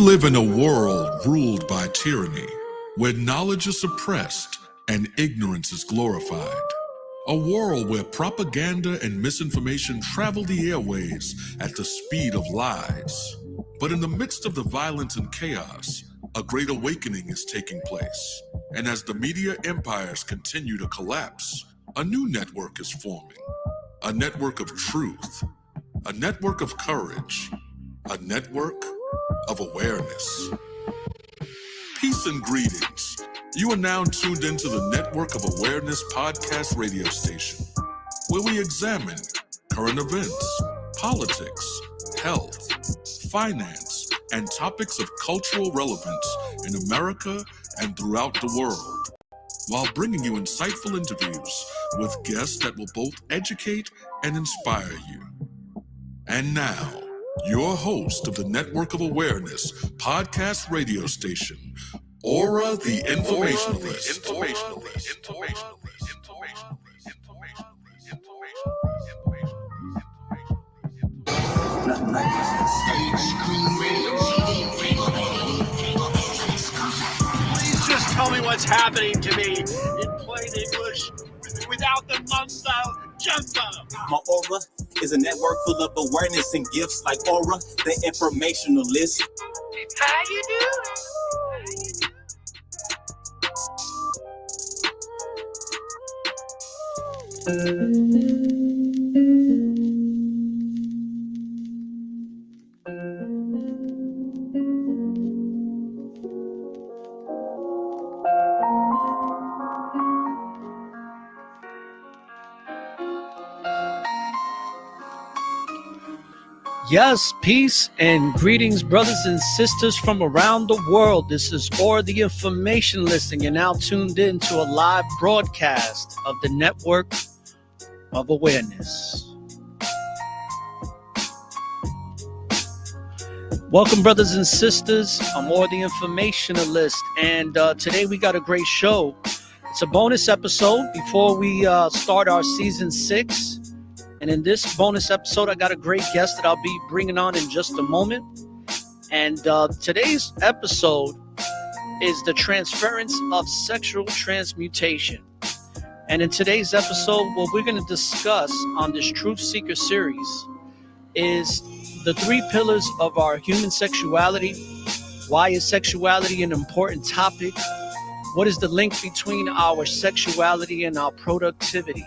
live in a world ruled by tyranny, where knowledge is suppressed and ignorance is glorified. A world where propaganda and misinformation travel the airways at the speed of lies. But in the midst of the violence and chaos, a great awakening is taking place. And as the media empires continue to collapse, a new network is forming. A network of truth, a network of courage, a network of awareness. Peace and greetings. You are now tuned into the Network of Awareness podcast radio station, where we examine current events, politics, health, finance, and topics of cultural relevance in America and throughout the world, while bringing you insightful interviews with guests that will both educate and inspire you. And now, your host of the Network of Awareness podcast radio station, ORRA the Informationalist. Please just tell me what's happening to me in plain English without the mumbo jumbo. My aura is a network full of awareness and gifts like ORRA, the Informationalist. How you doing? Yes, peace and greetings, brothers and sisters from around the world. This is ORRA the Informationalist, and you're now tuned in to a live broadcast of the Network of Awareness. Welcome, brothers and sisters. I'm ORRA the Informationalist, and today we got a great show. It's a bonus episode before we start our season 6. And in this bonus episode, I got a great guest that I'll be bringing on in just a moment. And today's episode is the transference of sexual transmutation. And in today's episode, what we're going to discuss on this Truth Seeker series is the 3 pillars of our human sexuality. Why is sexuality an important topic? What is the link between our sexuality and our productivity,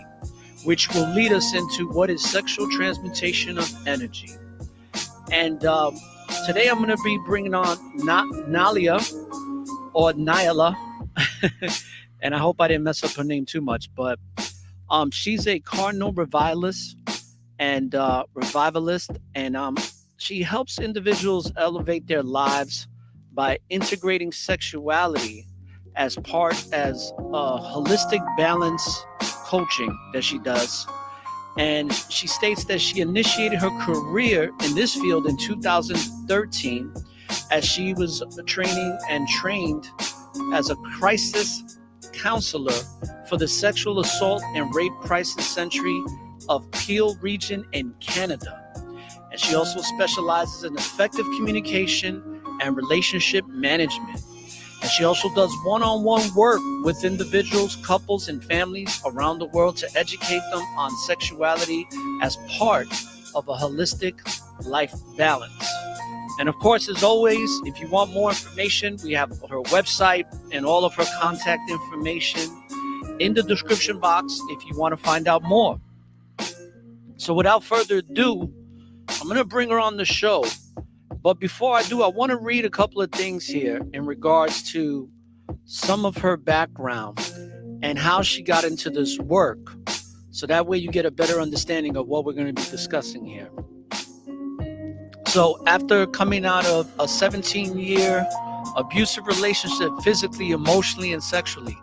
which will lead us into what is sexual transmutation of energy. And today I'm going to be bringing on Naailah, or Naailah, and I hope I didn't mess up her name too much, but she's a Carnal Revivalist and she helps individuals elevate their lives by integrating sexuality as holistic balance coaching that she does. And she states that she initiated her career in this field in 2013 as she was trained as a crisis counselor for the sexual assault and rape crisis centre of Peel region in Canada. And she also specializes in effective communication and relationship management. And she also does one-on-one work with individuals, couples, and families around the world to educate them on sexuality as part of a holistic life balance. And of course, as always, if you want more information, we have her website and all of her contact information in the description box if you want to find out more. So without further ado, I'm going to bring her on the show. But before I do, I want to read a couple of things here in regards to some of her background and how she got into this work. So that way you get a better understanding of what we're going to be discussing here. So after coming out of a 17-year abusive relationship, physically, emotionally, and sexually,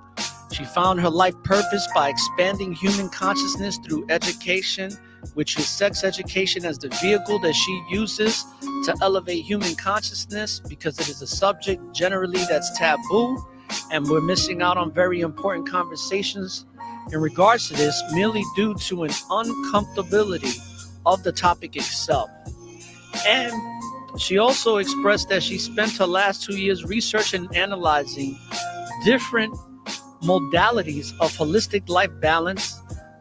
she found her life purpose by expanding human consciousness through education, which is sex education as the vehicle that she uses to elevate human consciousness, because it is a subject generally that's taboo, and we're missing out on very important conversations in regards to this merely due to an uncomfortability of the topic itself. And She also expressed that she spent her last 2 years researching and analyzing different modalities of holistic life balance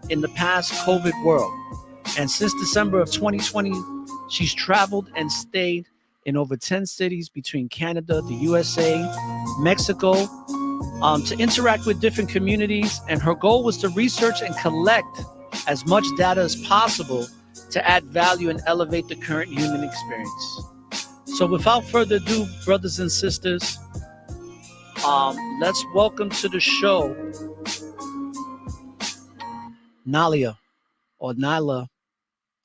in the past COVID world. And since December of 2020, she's traveled and stayed in over 10 cities between Canada, the USA, Mexico, to interact with different communities. And her goal was to research and collect as much data as possible to add value and elevate the current human experience. So without further ado, brothers and sisters, let's welcome to the show Naailah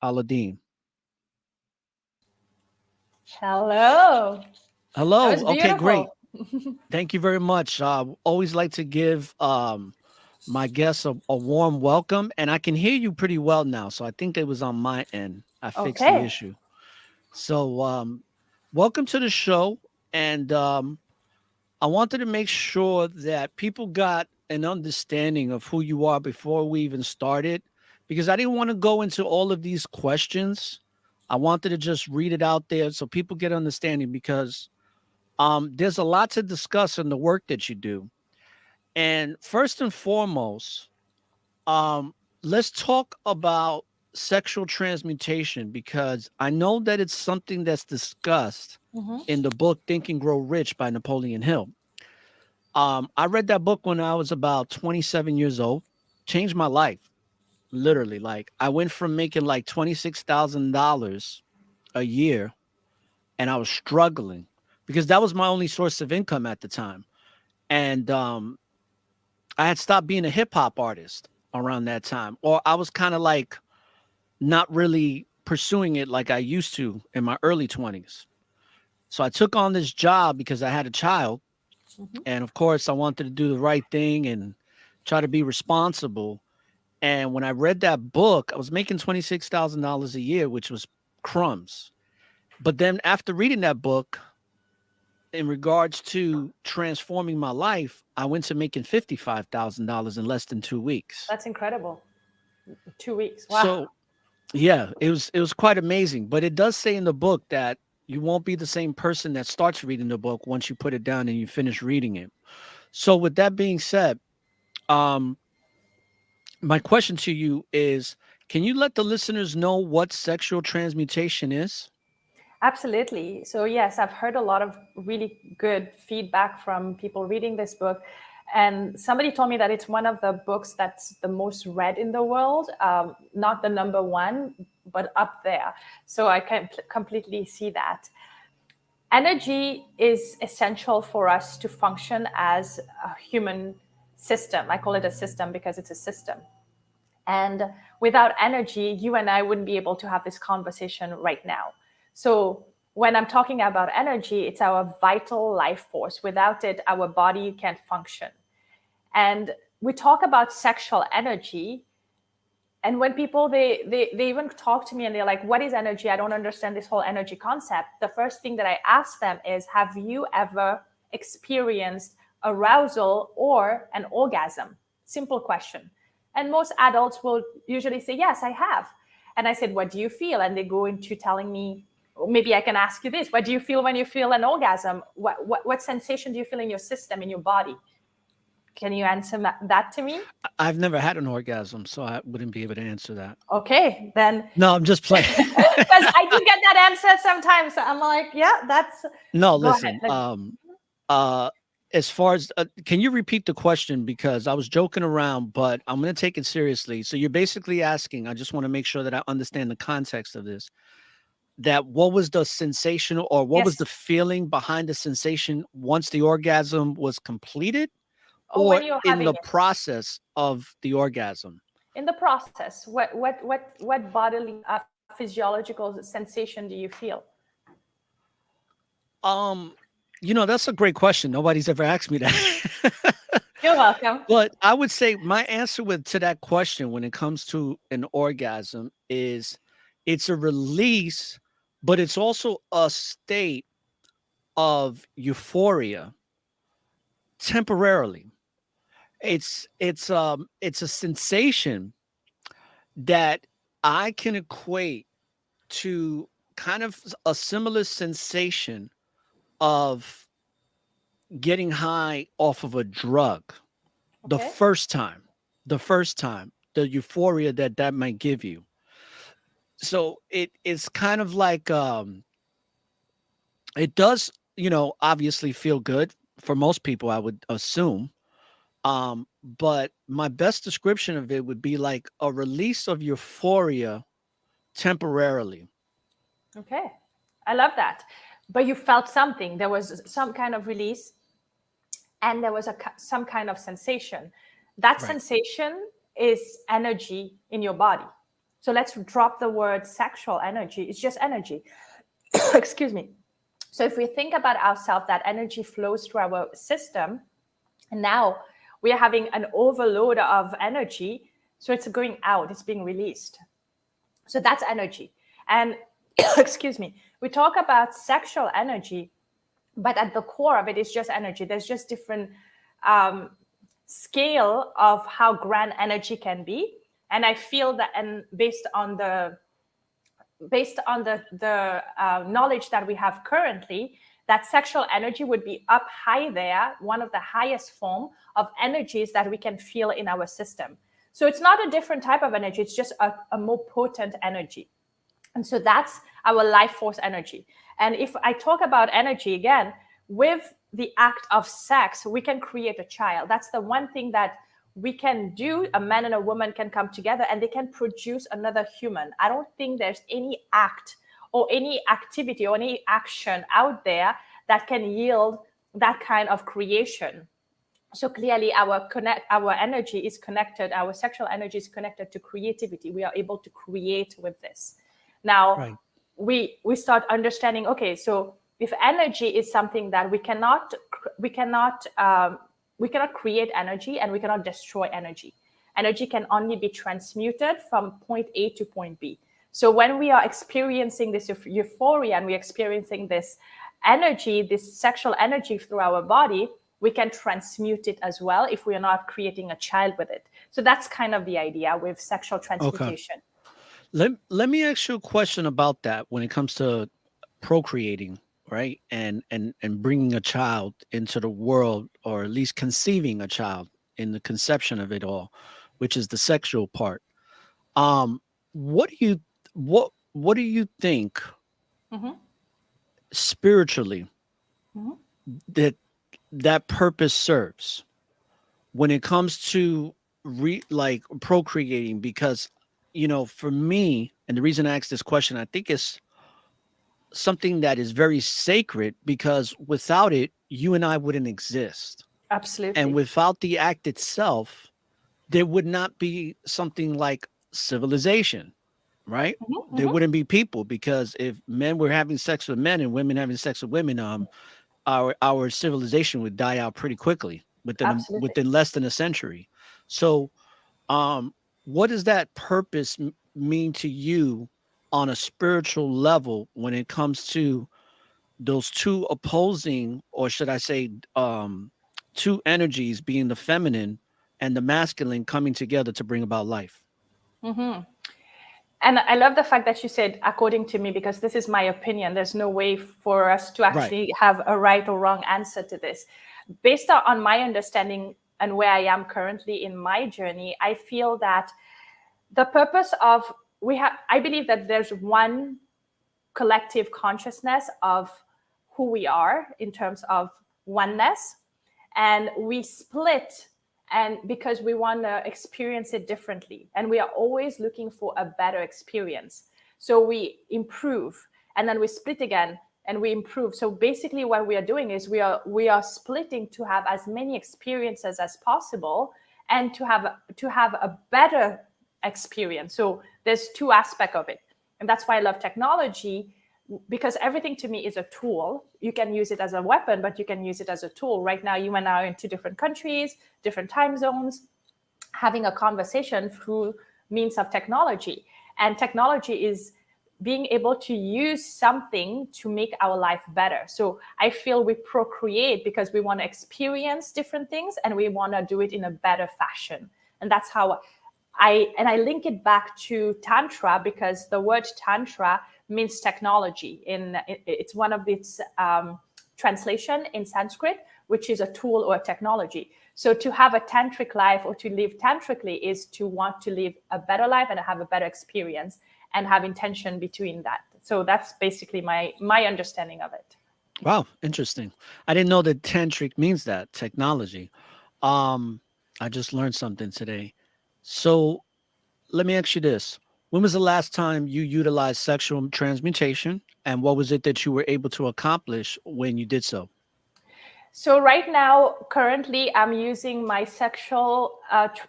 Auladin. Hello. Hello. That was Okay, great. beautiful. Thank you very much. Always like to give my guests a warm welcome, and I can hear you pretty well now. So I think it was on my end. I fixed the Okay. issue. So welcome to the show, and I wanted to make sure that people got an understanding of who you are before we even started, because I didn't want to go into all of these questions. I wanted to just read it out there so people get understanding, because there's a lot to discuss in the work that you do. And first and foremost, let's talk about sexual transmutation, because I know that it's something that's discussed Mhm. in the book Think and Grow Rich by Napoleon Hill. I read that book when I was about 27 years old, changed my life, literally. Like, I went from making like $26,000 a year, and I was struggling because that was my only source of income at the time. And I had stopped being a hip hop artist around that time, or I was kind of like not really pursuing it like I used to in my early 20s. So I took on this job because I had a child. Mhm. And of course, I wanted to do the right thing and try to be responsible. And when I read that book, I was making $26,000 a year, which was crumbs. But then after reading that book, in regards to transforming my life, I went to making $55,000 in less than 2 weeks. That's incredible. 2 weeks. Wow. So yeah, it was quite amazing. But it does say in the book that you won't be the same person that starts reading the book once you put it down and you finish reading it. So with that being said, um, my question to you is, can you let the listeners know what sexual transmutation is? Absolutely. So, yes, I've heard a lot of really good feedback from people reading this book. And somebody told me that it's one of the books that's the most read in the world, not the number one, but up there. So, I can completely see that. Energy is essential for us to function as a human system. I call it a system because it's a system. And without energy, you and I wouldn't be able to have this conversation right now. So when I'm talking about energy, it's our vital life force. Without it, our body can't function. And we talk about sexual energy. And when people, they even talk to me and they're like, what is energy? I don't understand this whole energy concept. The first thing that I ask them is, have you ever experienced arousal or an orgasm? Simple question. And most adults will usually say, yes, I have. And I said, what do you feel? And they go into telling me, maybe I can ask you this. What do you feel when you feel an orgasm? What sensation do you feel in your system, in your body? Can you answer that to me? I've never had an orgasm, so I wouldn't be able to answer that. Okay, then. No, I'm just playing. Because I do get that answer sometimes. So I'm like, yeah, that's. No, Go listen. ahead. As far as can you repeat the question, because I was joking around, but I'm going to take it seriously. So you're basically asking, I just want to make sure that I understand the context of this, that what was the sensation, or what was Yes. the feeling behind the sensation once the orgasm was completed, Or when or you're in having the it. process of the orgasm? In the process, what bodily physiological sensation do you feel? That's a great question. Nobody's ever asked me that. You're welcome. But I would say my answer to that question when it comes to an orgasm is it's a release, but it's also a state of euphoria temporarily. It's a sensation that I can equate to kind of a similar sensation of getting high off of a drug the Okay. first time, the euphoria that might give you. So it's kind of like it does, obviously feel good for most people, I would assume. But my best description of it would be like a release of euphoria temporarily. Okay. I love that. But you felt something. There was some kind of release and there was some kind of sensation. That Right. sensation is energy in your body. So let's drop the word sexual energy. It's just energy. Excuse me. So if we think about ourselves, that energy flows through our system. And now we are having an overload of energy. So it's going out, it's being released. So that's energy. And excuse me, we talk about sexual energy, but at the core of it is just energy. There's just different scale of how grand energy can be. And I feel that, and based on the knowledge that we have currently, that sexual energy would be up high there, one of the highest form of energies that we can feel in our system. So it's not a different type of energy, it's just a more potent energy. And so that's our life force energy. And if I talk about energy again, with the act of sex, we can create a child. That's the one thing that we can do. A man and a woman can come together and they can produce another human. I don't think there's any act or any activity or any action out there that can yield that kind of creation. So clearly our energy is connected, our sexual energy is connected to creativity. We are able to create with this. Now, Right. we start understanding, okay, so if energy is something that we cannot create energy and we cannot destroy energy. Energy can only be transmuted from point A to point B. So when we are experiencing this euphoria and we're experiencing this energy, this sexual energy through our body, we can transmute it as well if we are not creating a child with it. So that's kind of the idea with sexual transmutation. Let me ask you a question about that when it comes to procreating, right? And bringing a child into the world, or at least conceiving a child in the conception of it all, which is the sexual part. What do you think Mhm. spiritually Mhm. that purpose serves when it comes to like procreating? Because for me, and the reason I asked this question, I think it's something that is very sacred, because without it, you and I wouldn't exist. And Absolutely. without the act itself, there would not be something like civilization, right? Mhm. There Mhm. wouldn't be people, because if men were having sex with men and women having sex with women, our civilization would die out pretty quickly Absolutely. within less than a century. So, um, what does that purpose mean to you on a spiritual level when it comes to those two opposing, or should I say, two energies, being the feminine and the masculine, coming together to bring about life? Mhm. And I love the fact that you said, according to me, because this is my opinion. There's no way for us to Right. actually have a right or wrong answer to this. Based on my understanding and where I am currently in my journey, I feel that the purpose of I believe that there's one collective consciousness of who we are in terms of oneness, and we split, and because we want to experience it differently, and we are always looking for a better experience, so we improve and then we split again and we improve. So basically what we are doing is we are splitting to have as many experiences as possible and to have a better experience. So there's two aspects of it, and that's why I love technology, because everything to me is a tool. You can use it as a weapon, but you can use it as a tool. Right now, you and I are in two different countries, different time zones, having a conversation through means of technology. And technology is being able to use something to make our life better. So I feel we procreate because we want to experience different things and we want to do it in a better fashion. And that's how I link it back to Tantra, because the word Tantra means technology. It's one of its translation in Sanskrit, which is a tool or a technology. So to have a tantric life or to live tantrically is to want to live a better life and have a better experience and have intention between that. So that's basically my understanding of it. Wow, interesting. I didn't know that tantric means that technology. I just learned something today. So let me ask you this. When was the last time you utilized sexual transmutation, and what was it that you were able to accomplish when you did so? So right now, currently, I'm using my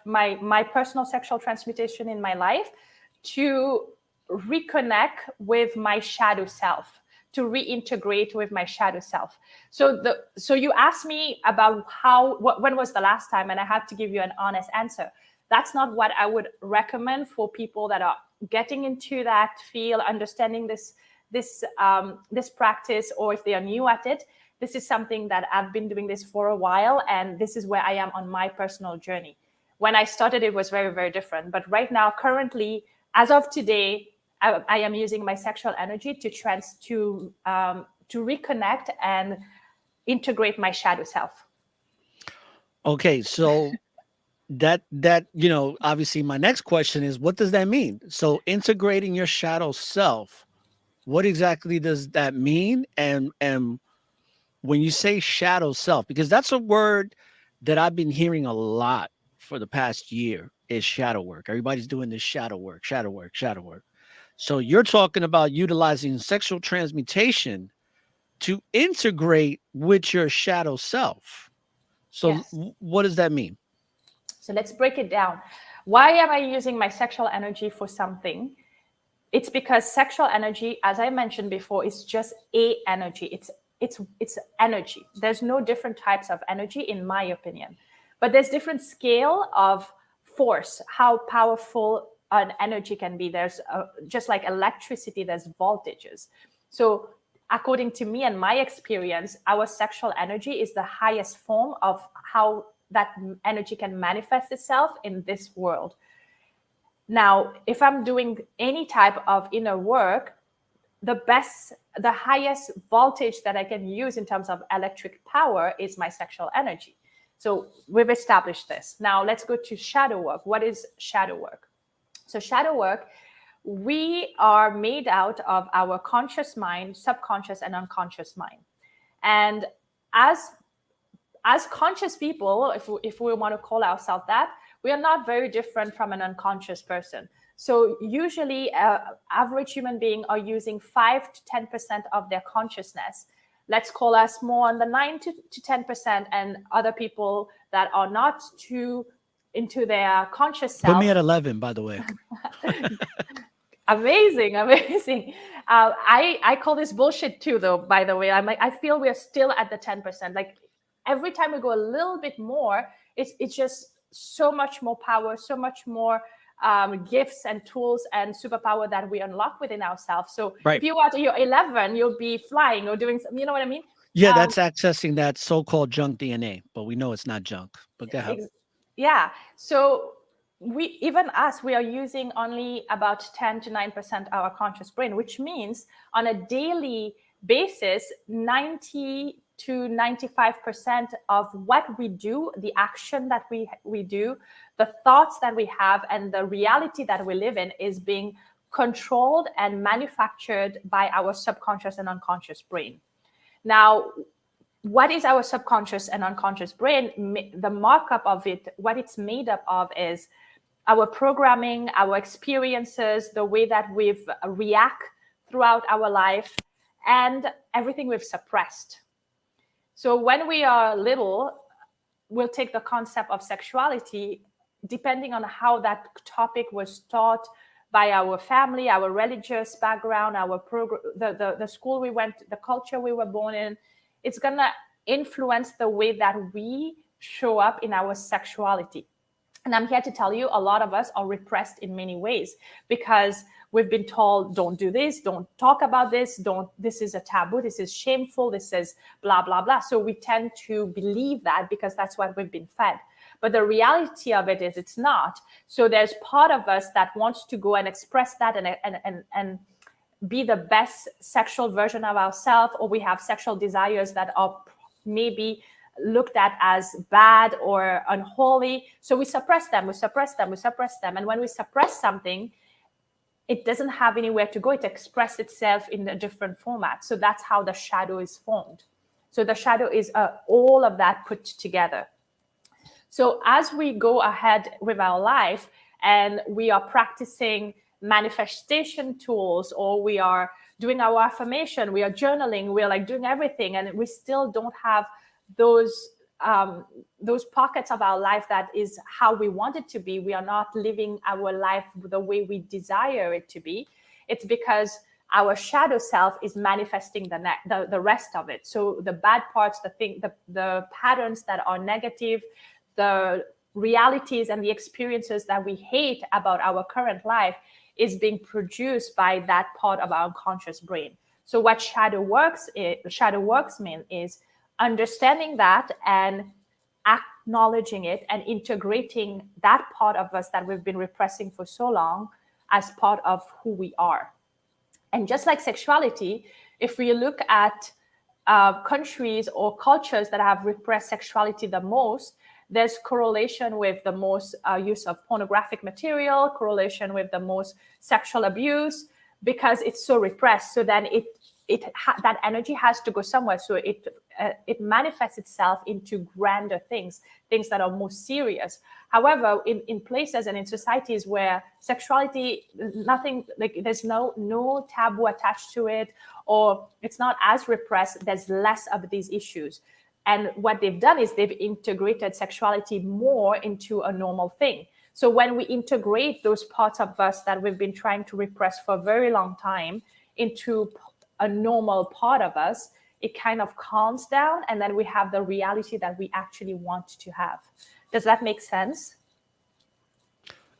my personal sexual transmutation in my life to reconnect with my shadow self, to reintegrate with my shadow self. So you asked me about when was the last time, and I had to give you an honest answer. That's not what I would recommend for people that are getting into that field, understanding this practice, or if they are new at it. This is something that I've been doing this for a while, and this is where I am on my personal journey. When I started, it was very, very different. But right now, currently, as of today, I am using my sexual energy to reconnect and integrate my shadow self. Okay, so that obviously my next question is, what does that mean? So integrating your shadow self, what exactly does that mean? And when you say shadow self, because that's a word that I've been hearing a lot for the past year, is shadow work. Everybody's doing this shadow work, shadow work, shadow work. So you're talking about utilizing sexual transmutation to integrate with your shadow self. So Yes. what does that mean? So let's break it down. Why am I using my sexual energy for something? It's because sexual energy, as I mentioned before, is just a energy. It's energy. There's no different types of energy, in my opinion, but there's different scale of force, how powerful an energy can be. There's just like electricity, there's voltages. So according to me and my experience, our sexual energy is the highest form of how that energy can manifest itself in this world. Now, if I'm doing any type of inner work, the highest voltage that I can use in terms of electric power is my sexual energy. So we've established this. Now let's go to shadow work. What is shadow work? So shadow work, we are made out of our conscious mind, subconscious and unconscious mind. And as conscious people, if we want to call ourselves that, we are not very different from an unconscious person. So usually average human beings are using 5 to 10% of their consciousness. Let's call us more on the 9 to 10%, and other people that are not too into their conscious self. Put me at 11, by the way. Amazing. I call this bullshit too, though, by the way. I feel we're still at the 10%. Like every time we go a little bit more, it's just so much more power, so much more gifts and tools and superpower that we unlock within ourselves. So right. If you are you're 11, you'll be flying or doing something, you know what I mean? Yeah, that's accessing that so-called junk DNA, but we know it's not junk. But go ahead. Yeah. So we are using only about 10 to 9% our conscious brain, which means on a daily basis, 90 to 95% of what we do, the action that we do, the thoughts that we have, and the reality that we live in is being controlled and manufactured by our subconscious and unconscious brain. Now, what is our subconscious and unconscious brain? The markup of it, what it's made up of, is our programming, our experiences, the way that we've react throughout our life, and everything we've suppressed. So when we are little, we'll take the concept of sexuality, depending on how that topic was taught by our family, our religious background, the school we went, the culture we were born in. It's going to influence the way that we show up in our sexuality. And I'm here to tell you, a lot of us are repressed in many ways because we've been told, don't do this, don't talk about this, this is a taboo, this is shameful, this is blah, blah, blah. So we tend to believe that because that's what we've been fed. But the reality of it is it's not. So there's part of us that wants to go and express that and be the best sexual version of ourselves, or we have sexual desires that are maybe looked at as bad or unholy. So we suppress them. And when we suppress something, it doesn't have anywhere to go. It expresses itself in a different format. So that's how the shadow is formed. So the shadow is all of that put together. So as we go ahead with our life and we are practicing manifestation tools, or we are doing our affirmation, we are journaling, we're like doing everything, and we still don't have those pockets of our life that is how we want it to be. We are not living our life the way we desire it to be. It's because our shadow self is manifesting the rest of it. So the bad parts, the patterns that are negative, the realities and the experiences that we hate about our current life is being produced by that part of our unconscious brain. So what shadow works mean is understanding that and acknowledging it and integrating that part of us that we've been repressing for so long as part of who we are. And just like sexuality, if we look at countries or cultures that have repressed sexuality the most, there's correlation with the most use of pornographic material, correlation with the most sexual abuse, because it's so repressed. So then that energy has to go somewhere. So it manifests itself into grander things that are more serious. However, in places and in societies where sexuality, nothing, like there's no taboo attached to it, or it's not as repressed, there's less of these issues. And what they've done is they've integrated sexuality more into a normal thing. So when we integrate those parts of us that we've been trying to repress for a very long time into a normal part of us, it kind of calms down, and then we have the reality that we actually want to have. Does that make sense?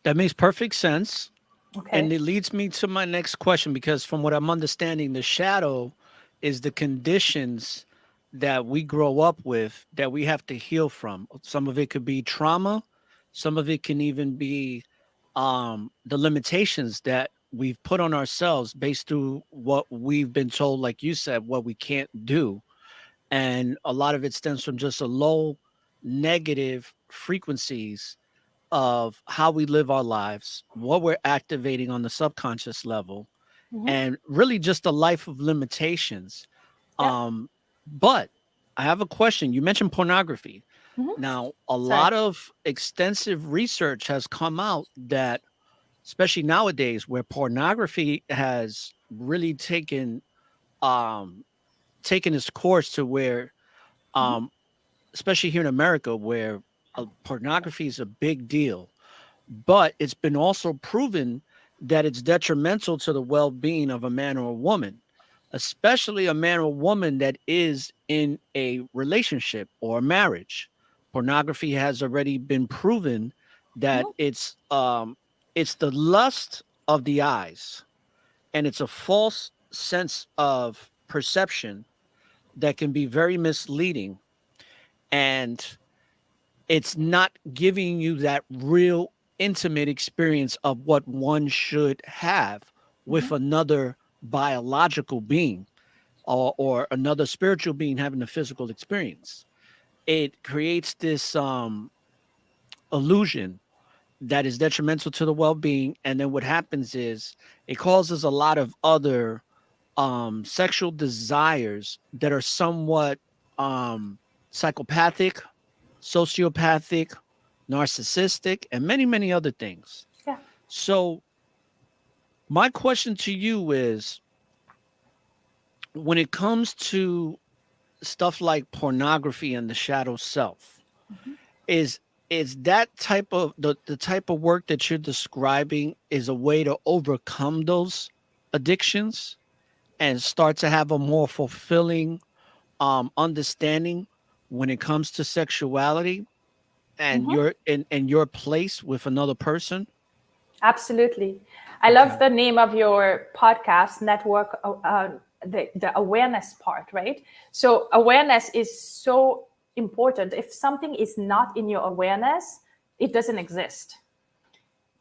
That makes perfect sense. Okay. And it leads me to my next question, because from what I'm understanding, the shadow is the conditions that we grow up with that we have to heal from. Some of it could be trauma. Some of it can even be the limitations that we've put on ourselves based through what we've been told, like you said, what we can't do. And a lot of it stems from just a low negative frequencies of how we live our lives, what we're activating on the subconscious level, and really just a life of limitations. Yeah. But I have a question. You mentioned pornography. Now, a lot of extensive research has come out that, especially nowadays, where pornography has really taken its course to where, especially here in America, where pornography is a big deal. But it's been also proven that it's detrimental to the well-being of a man or a woman, especially a man or woman that is in a relationship or a marriage. Pornography has already been proven that it's the lust of the eyes, and it's a false sense of perception that can be very misleading, and it's not giving you that real intimate experience of what one should have with another biological being, or another spiritual being having a physical experience. It creates this illusion that is detrimental to the well-being. And then what happens is it causes a lot of other sexual desires that are somewhat psychopathic, sociopathic, narcissistic, and many, many other things. Yeah. So my question to you is, when it comes to stuff like pornography and the shadow self, is that type of the type of work that you're describing is a way to overcome those addictions and start to have a more fulfilling understanding when it comes to sexuality and your place with another person? Absolutely. I love the name of your podcast, Network, the awareness part, right? So awareness is so important. If something is not in your awareness, it doesn't exist.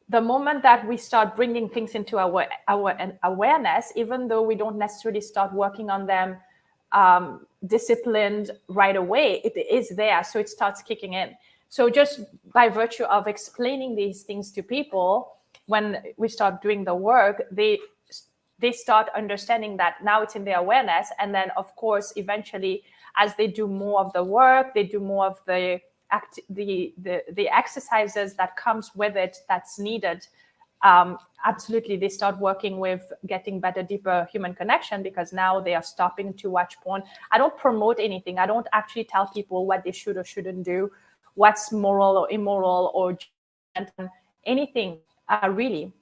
the moment that we start bringing things into our awareness, even though we don't necessarily start working on them disciplined right away, it is there. So it starts kicking in. So just by virtue of explaining these things to people, when we start doing the work, they start understanding that now it's in their awareness. And then, of course, eventually, as they do more of the work, they do more of the exercises that comes with it that's needed. Absolutely, they start working with getting better, deeper human connection, because now they are stopping to watch porn. I don't promote anything. I don't actually tell people what they should or shouldn't do, what's moral or immoral or anything, really.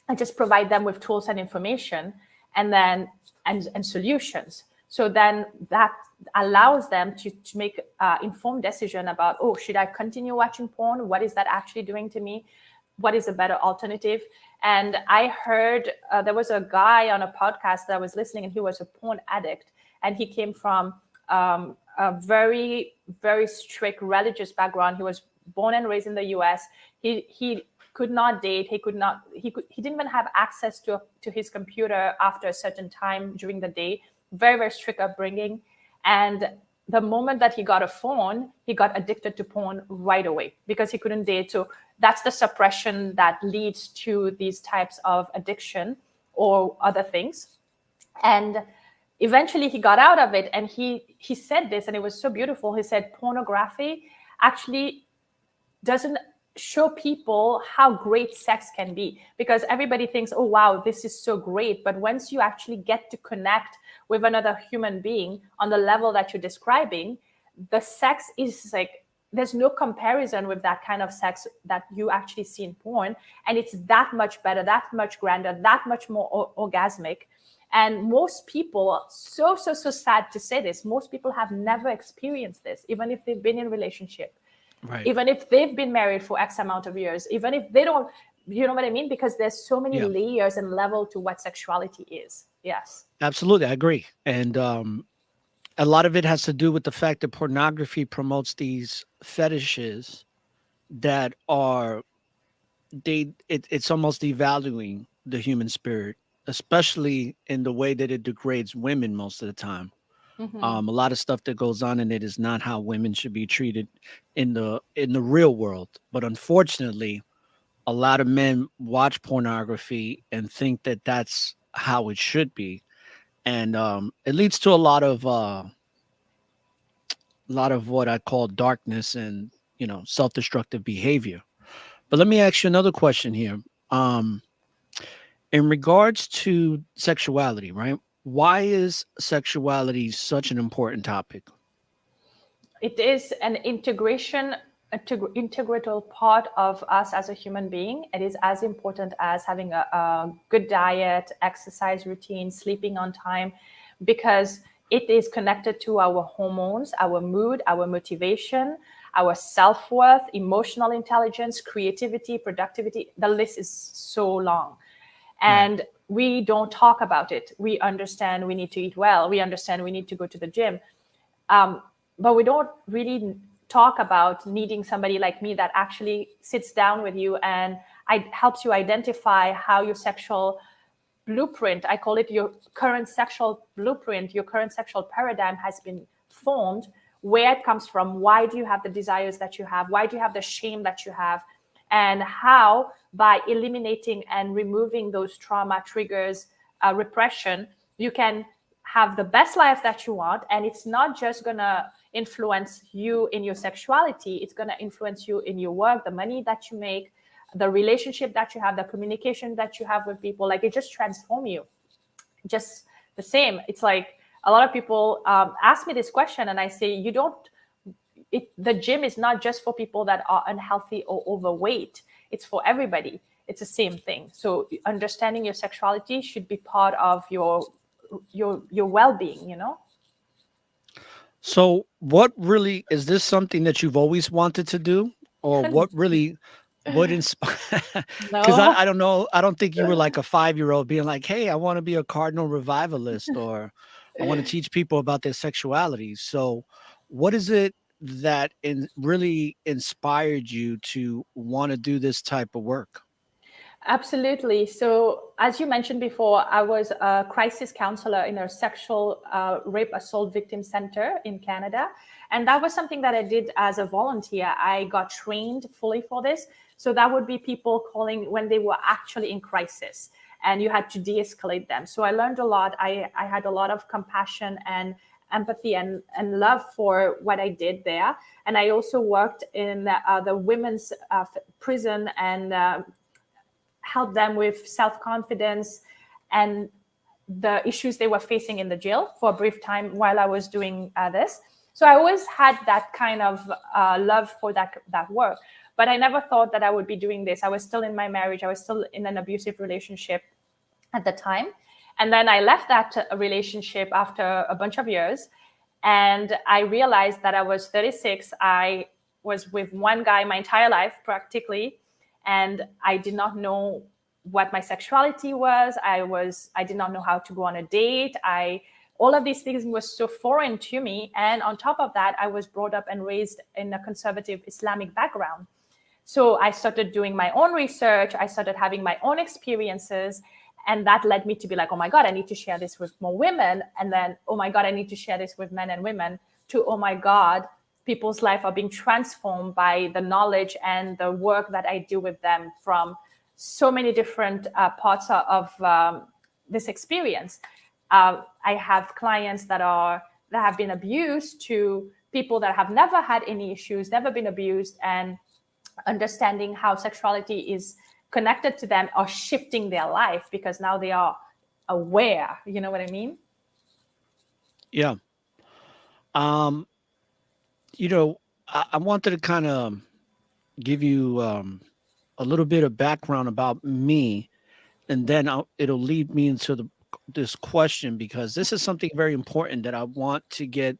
I just provide them with tools and information, and then and solutions. So then that allows them to make informed decision about, oh, should I continue watching porn? What is that actually doing to me? What is a better alternative? And I heard there was a guy on a podcast that I was listening, and he was a porn addict, and he came from a very, very strict religious background. He was born and raised in the U.S. He could not date. He didn't even have access to his computer after a certain time during the day. Very, very strict upbringing. And the moment that he got a phone, he got addicted to porn right away because he couldn't date. So that's the suppression that leads to these types of addiction or other things. And eventually he got out of it, and he said this, and it was so beautiful. He said pornography actually doesn't show people how great sex can be, because everybody thinks, oh wow, this is so great. But once you actually get to connect with another human being on the level that you're describing, the sex is like, there's no comparison with that kind of sex that you actually see in porn. And it's that much better, that much grander, that much more orgasmic. And most people, so sad to say this, most people have never experienced this, even if they've been in a relationship. Right. Even if they've been married for X amount of years, even if they don't, you know what I mean? Because there's so many layers and level to what sexuality is. Yes. Absolutely. I agree. And a lot of it has to do with the fact that pornography promotes these fetishes that are, it's almost devaluing the human spirit, especially in the way that it degrades women most of the time. Mm-hmm. A lot of stuff that goes on in it is not how women should be treated in the real world. But unfortunately, a lot of men watch pornography and think that that's how it should be, and it leads to a lot of what I call darkness and self-destructive behavior. But let me ask you another question here. In regards to sexuality, right? Why is sexuality such an important topic? It is an integral part of us as a human being. It is as important as having a good diet, exercise routine, sleeping on time, because it is connected to our hormones, our mood, our motivation, our self-worth, emotional intelligence, creativity, productivity. The list is so long. And we don't talk about it. We understand we need to eat well. We understand we need to go to the gym. But we don't really talk about needing somebody like me that actually sits down with you and helps you identify how your sexual blueprint, I call it your current sexual blueprint, your current sexual paradigm has been formed, where it comes from, why do you have the desires that you have, why do you have the shame that you have, and how, by eliminating and removing those trauma triggers, repression, you can have the best life that you want. And it's not just going to influence you in your sexuality. It's going to influence you in your work, the money that you make, the relationship that you have, the communication that you have with people. Like, it just transforms you. Just the same. It's like a lot of people ask me this question, and I say, the gym is not just for people that are unhealthy or overweight. It's for everybody. It's the same thing. So understanding your sexuality should be part of your well-being, So what really, is this something that you've always wanted to do, or what really would inspire? Because I don't know. I don't think you were like a 5-year-old being like, hey, I want to be a Carnal Revivalist, or I want to teach people about their sexuality. So what is it that really inspired you to want to do this type of work? Absolutely. So, as you mentioned before, I was a crisis counselor in a sexual rape assault victim center in Canada. And that was something that I did as a volunteer. I got trained fully for this. So, that would be people calling when they were actually in crisis and you had to de escalate them. So, I learned a lot. I had a lot of compassion and empathy and love for what I did there. And I also worked in the women's prison and help them with self-confidence and the issues they were facing in the jail for a brief time while I was doing this. So I always had that kind of love for that work, but I never thought that I would be doing this. I was still in my marriage. I was still in an abusive relationship at the time. And then I left that relationship after a bunch of years. And I realized that I was 36. I was with one guy my entire life, practically. And I did not know what my sexuality was. I did not know how to go on a date. All of these things were so foreign to me. And on top of that, I was brought up and raised in a conservative Islamic background. So I started doing my own research. I started having my own experiences. And that led me to be like, oh my God, I need to share this with more women. And then, oh my God, I need to share this with men and women. To, oh my God, people's life are being transformed by the knowledge and the work that I do with them from so many different parts of this experience. I have clients that have been abused to people that have never had any issues, never been abused, and understanding how sexuality is connected to them or shifting their life because now they are aware. You know what I mean? Yeah. I wanted to kind of give you a little bit of background about me, and then it'll lead me into this question, because this is something very important that I want to get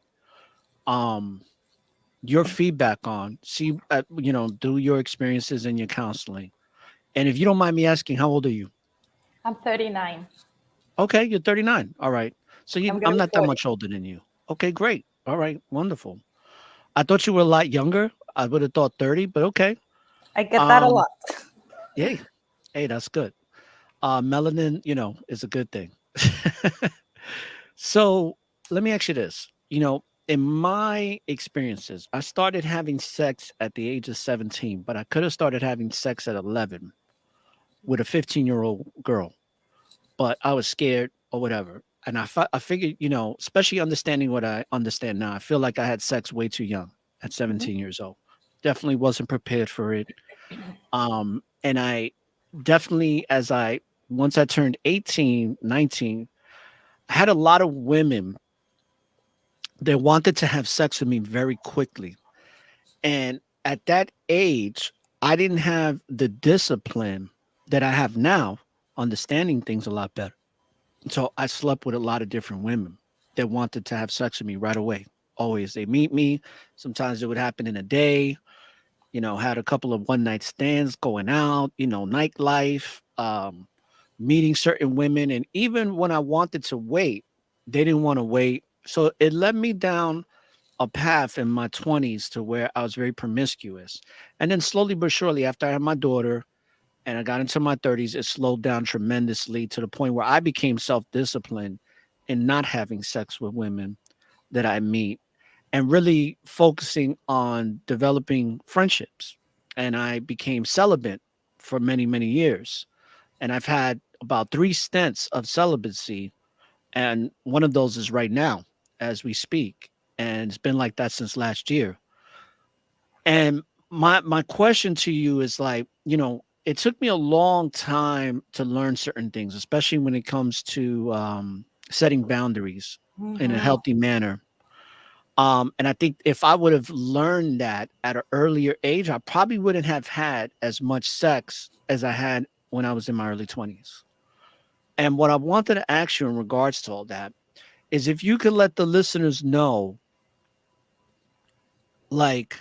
your feedback on. See, through your experiences in your counseling. And if you don't mind me asking, how old are you? I'm 39. Okay, you're 39. All right. So I'm I'm gonna be not that 40. much older than you. Okay, great. All right, wonderful. I thought you were a lot younger. I would have thought 30, but okay. I get that a lot. Hey, that's good. Melanin, is a good thing. So let me ask you this. In my experiences, I started having sex at the age of 17, but I could have started having sex at 11 with a 15-year-old girl, but I was scared or whatever. And I figured, especially understanding what I understand now, I feel like I had sex way too young at 17 years old. Definitely wasn't prepared for it. And I definitely, once I turned 18, 19, I had a lot of women that wanted to have sex with me very quickly. And at that age, I didn't have the discipline that I have now, understanding things a lot better. So I slept with a lot of different women that wanted to have sex with me right away. Always. They meet me. Sometimes it would happen in a day. Had a couple of one night stands, going out, nightlife, meeting certain women. And even when I wanted to wait, they didn't want to wait. So it led me down a path in my 20s to where I was very promiscuous. And then slowly but surely, after I had my daughter and I got into my 30s, it slowed down tremendously to the point where I became self-disciplined in not having sex with women that I meet, and really focusing on developing friendships. And I became celibate for many, many years. And I've had about 3 stints of celibacy. And one of those is right now as we speak. And it's been like that since last year. And my question to you is like, it took me a long time to learn certain things, especially when it comes to setting boundaries in a healthy manner. And I think if I would have learned that at an earlier age, I probably wouldn't have had as much sex as I had when I was in my early 20s. And what I wanted to ask you in regards to all that is if you could let the listeners know, like,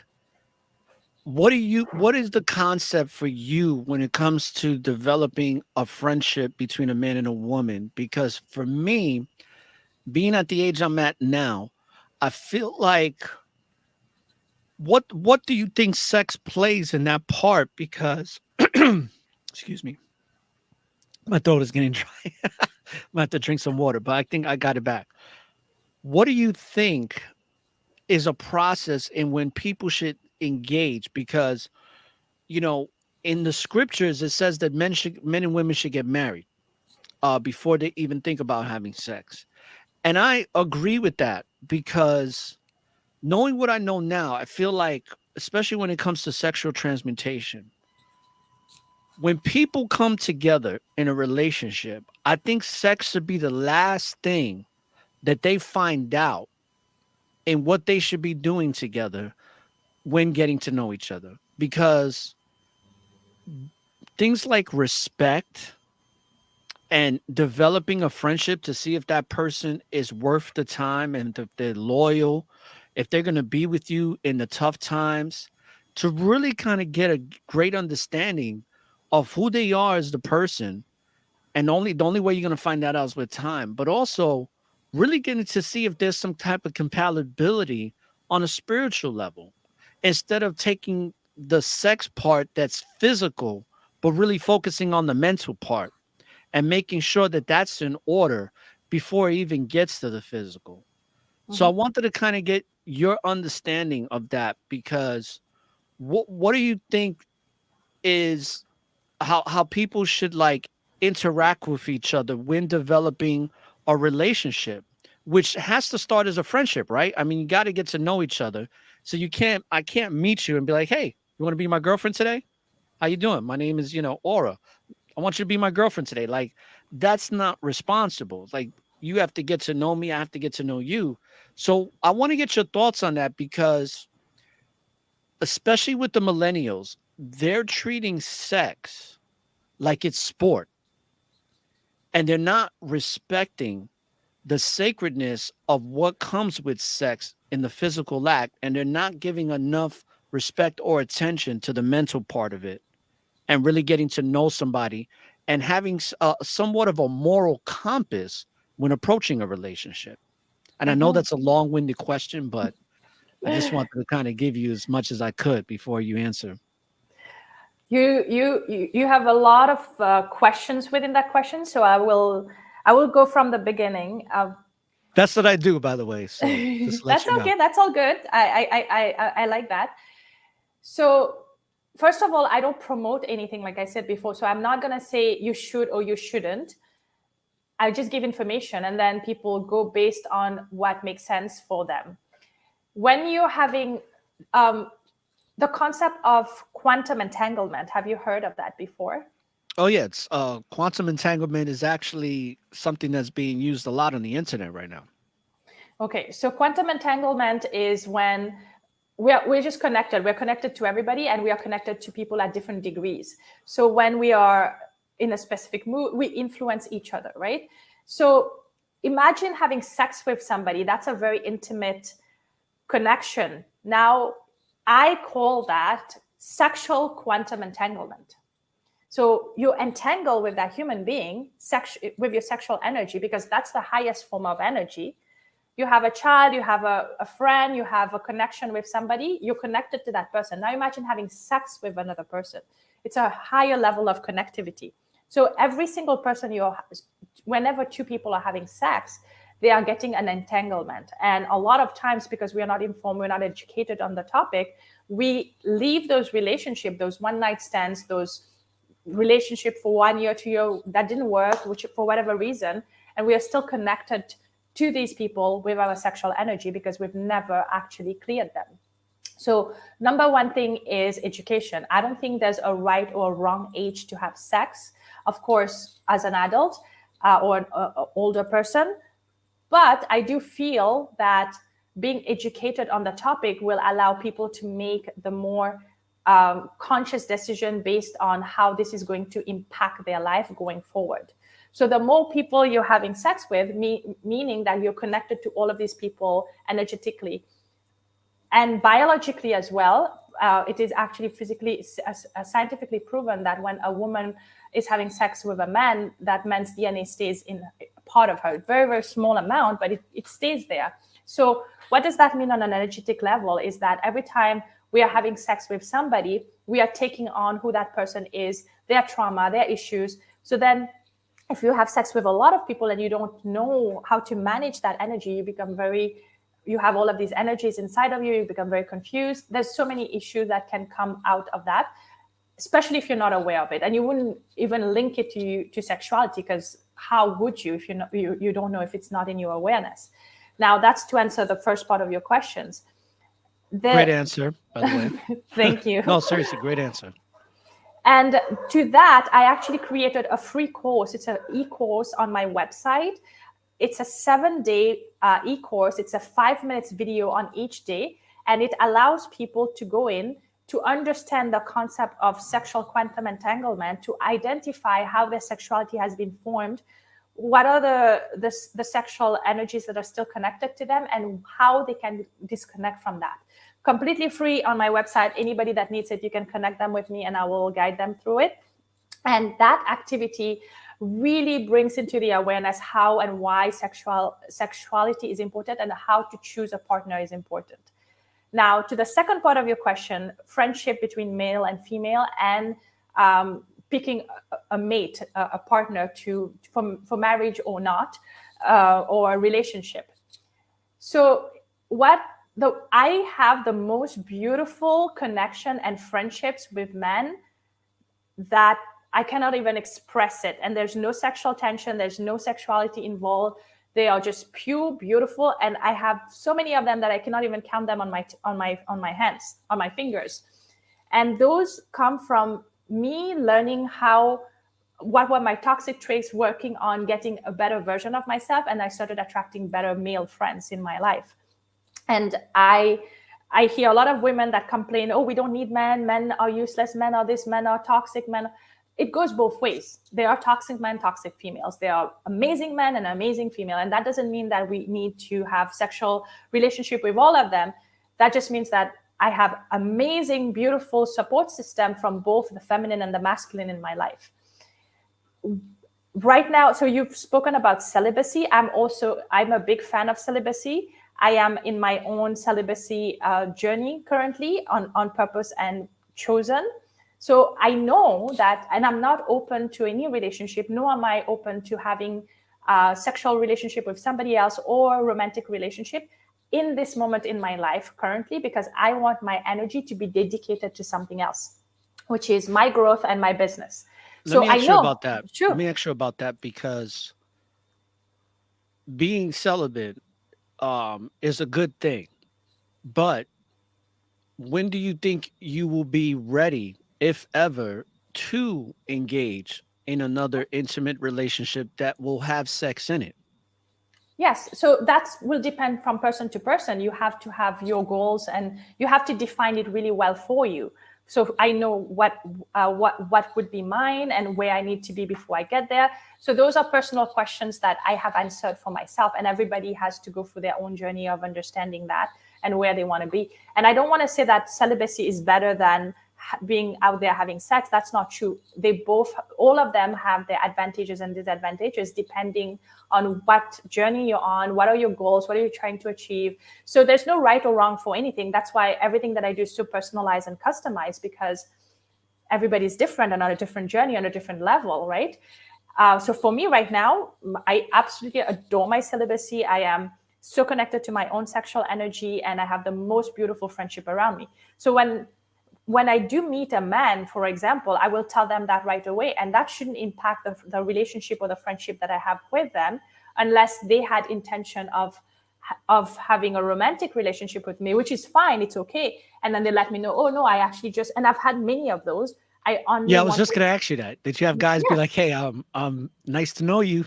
what is the concept for you when it comes to developing a friendship between a man and a woman? Because for me, being at the age I'm at now, I feel like what do you think sex plays in that part? Because excuse me. My throat is getting dry. I'm gonna have to drink some water, but I think I got it back. What do you think is a process in when people should engage? Because, you know, in the scriptures it says that men and women should get married before they even think about having sex. And I agree with that because knowing what I know now, I feel like, especially when it comes to sexual transmutation, when people come together in a relationship, I think sex should be the last thing that they find out in what they should be doing together when getting to know each other. Because things like respect and developing a friendship to see if that person is worth the time and if they're loyal, if they're going to be with you in the tough times, to really kind of get a great understanding of who they are as the person. And the only way you're going to find that out is with time, but also really getting to see if there's some type of compatibility on a spiritual level, instead of taking the sex part that's physical, but really focusing on the mental part and making sure that that's in order before it even gets to the physical. So I Mhm. wanted to kind of get your understanding of that, because what do you think is how people should like interact with each other when developing a relationship, which has to start as a friendship, right? I mean, you got to get to know each other. So I can't meet you and be like, hey, you want to be my girlfriend today? How you doing? My name is, ORRA. I want you to be my girlfriend today. Like, that's not responsible. Like, you have to get to know me. I have to get to know you. So I want to get your thoughts on that, because especially with the millennials, they're treating sex like it's sport, and they're not respecting the sacredness of what comes with sex in the physical act, and they're not giving enough respect or attention to the mental part of it, and really getting to know somebody and having somewhat of a moral compass when approaching a relationship. And I know Mhm. that's a long-winded question, but I just wanted to kind of give you as much as I could before you answer. You have a lot of questions within that question, so I will go from the beginning. That's what I do, by the way. So just to let That's you know. okay. That's all good. I like that. So first of all, I don't promote anything, like I said before. So I'm not gonna say you should or you shouldn't. I just give information, and then people go based on what makes sense for them. When you're having the concept of quantum entanglement, have you heard of that before? Oh yeah, it's quantum entanglement is actually something that's being used a lot on the internet right now. Okay, so quantum entanglement is when we're just connected. We're connected to everybody, and we are connected to people at different degrees. So when we are in a specific mood, we influence each other, right? So imagine having sex with somebody. That's a very intimate connection. Now, I call that sexual quantum entanglement. So you entangle with that human being with your sexual energy, because that's the highest form of energy. You have a child, you have a friend, you have a connection with somebody, you're connected to that person. Now imagine having sex with another person. It's a higher level of connectivity. So every single person whenever two people are having sex, they are getting an entanglement. And a lot of times, because we are not informed, we're not educated on the topic, we leave those relationships, those one night stands, those relationship for 1 year, 2 year that didn't work, which for whatever reason, and we are still connected to these people with our sexual energy because we've never actually cleared them. So number one thing is education. I don't think there's a right or a wrong age to have sex. Of course, as an adult or an older person, but I do feel that being educated on the topic will allow people to make the more conscious decision based on how this is going to impact their life going forward. So the more people you're having sex with, meaning that you're connected to all of these people energetically and biologically as well. It is actually scientifically proven that when a woman is having sex with a man, that man's DNA stays in part of her. Very, very small amount, but it stays there. So what does that mean on an energetic level is that every time we are having sex with somebody, we are taking on who that person is, their trauma, their issues. So then if you have sex with a lot of people and you don't know how to manage that energy, you have all of these energies inside of you, you become very confused. There's so many issues that can come out of that, especially if you're not aware of it. And you wouldn't even link it to sexuality, because how would you if you don't know, if it's not in your awareness? Now, that's to answer the first part of your questions. Great answer, by the way. Thank you. No, seriously, great answer. And to that, I actually created a free course. It's an e-course on my website. It's a 7-day e-course. It's a 5 minutes video on each day. And it allows people to go in to understand the concept of sexual quantum entanglement, to identify how their sexuality has been formed, what are the sexual energies that are still connected to them, and how they can disconnect from that. Completely free on my website. Anybody that needs it, you can connect them with me and I will guide them through it. And that activity really brings into the awareness how and why sexuality is important and how to choose a partner is important. Now, to the second part of your question, friendship between male and female, and picking a mate, a partner for marriage or not, or a relationship. So I have the most beautiful connection and friendships with men that I cannot even express it. And there's no sexual tension. There's no sexuality involved. They are just pure, beautiful. And I have so many of them that I cannot even count them on my hands, on my fingers. And those come from me learning what were my toxic traits, working on getting a better version of myself. And I started attracting better male friends in my life. And I hear a lot of women that complain, oh, we don't need men. Men are useless. Men are this. Men are toxic. Men. It goes both ways. There are toxic men, toxic females. There are amazing men and amazing female. And that doesn't mean that we need to have sexual relationship with all of them. That just means that I have amazing, beautiful support system from both the feminine and the masculine in my life. Right now, so you've spoken about celibacy. I'm a big fan of celibacy. I am in my own celibacy journey currently on purpose and chosen. So I know that, and I'm not open to any relationship, nor am I open to having a sexual relationship with somebody else or a romantic relationship in this moment in my life currently, because I want my energy to be dedicated to something else, which is my growth and my business. Let me ask you about that. Sure. Let me ask you about that, because being celibate is a good thing. But when do you think you will be ready, if ever, to engage in another intimate relationship that will have sex in it? Yes, so that will depend from person to person. You have to have your goals and you have to define it really well for you. So I know what would be mine and where I need to be before I get there. So those are personal questions that I have answered for myself, and everybody has to go through their own journey of understanding that and where they want to be. And I don't want to say that celibacy is better than being out there having sex. That's not true. All of them have their advantages and disadvantages depending on what journey you're on, what are your goals, what are you trying to achieve. So there's no right or wrong for anything. That's why everything that I do is so personalized and customized, because everybody's different and on a different journey, on a different level, right? So for me right now, I absolutely adore my celibacy. I am so connected to my own sexual energy, and I have the most beautiful friendship around me. So when I do meet a man, for example, I will tell them that right away. And that shouldn't impact the relationship or the friendship that I have with them, unless they had intention of having a romantic relationship with me, which is fine. It's okay. And then they let me know, oh, no, I actually and I've had many of those. I was just going to ask you that. Did you have guys be like, hey, nice to know you?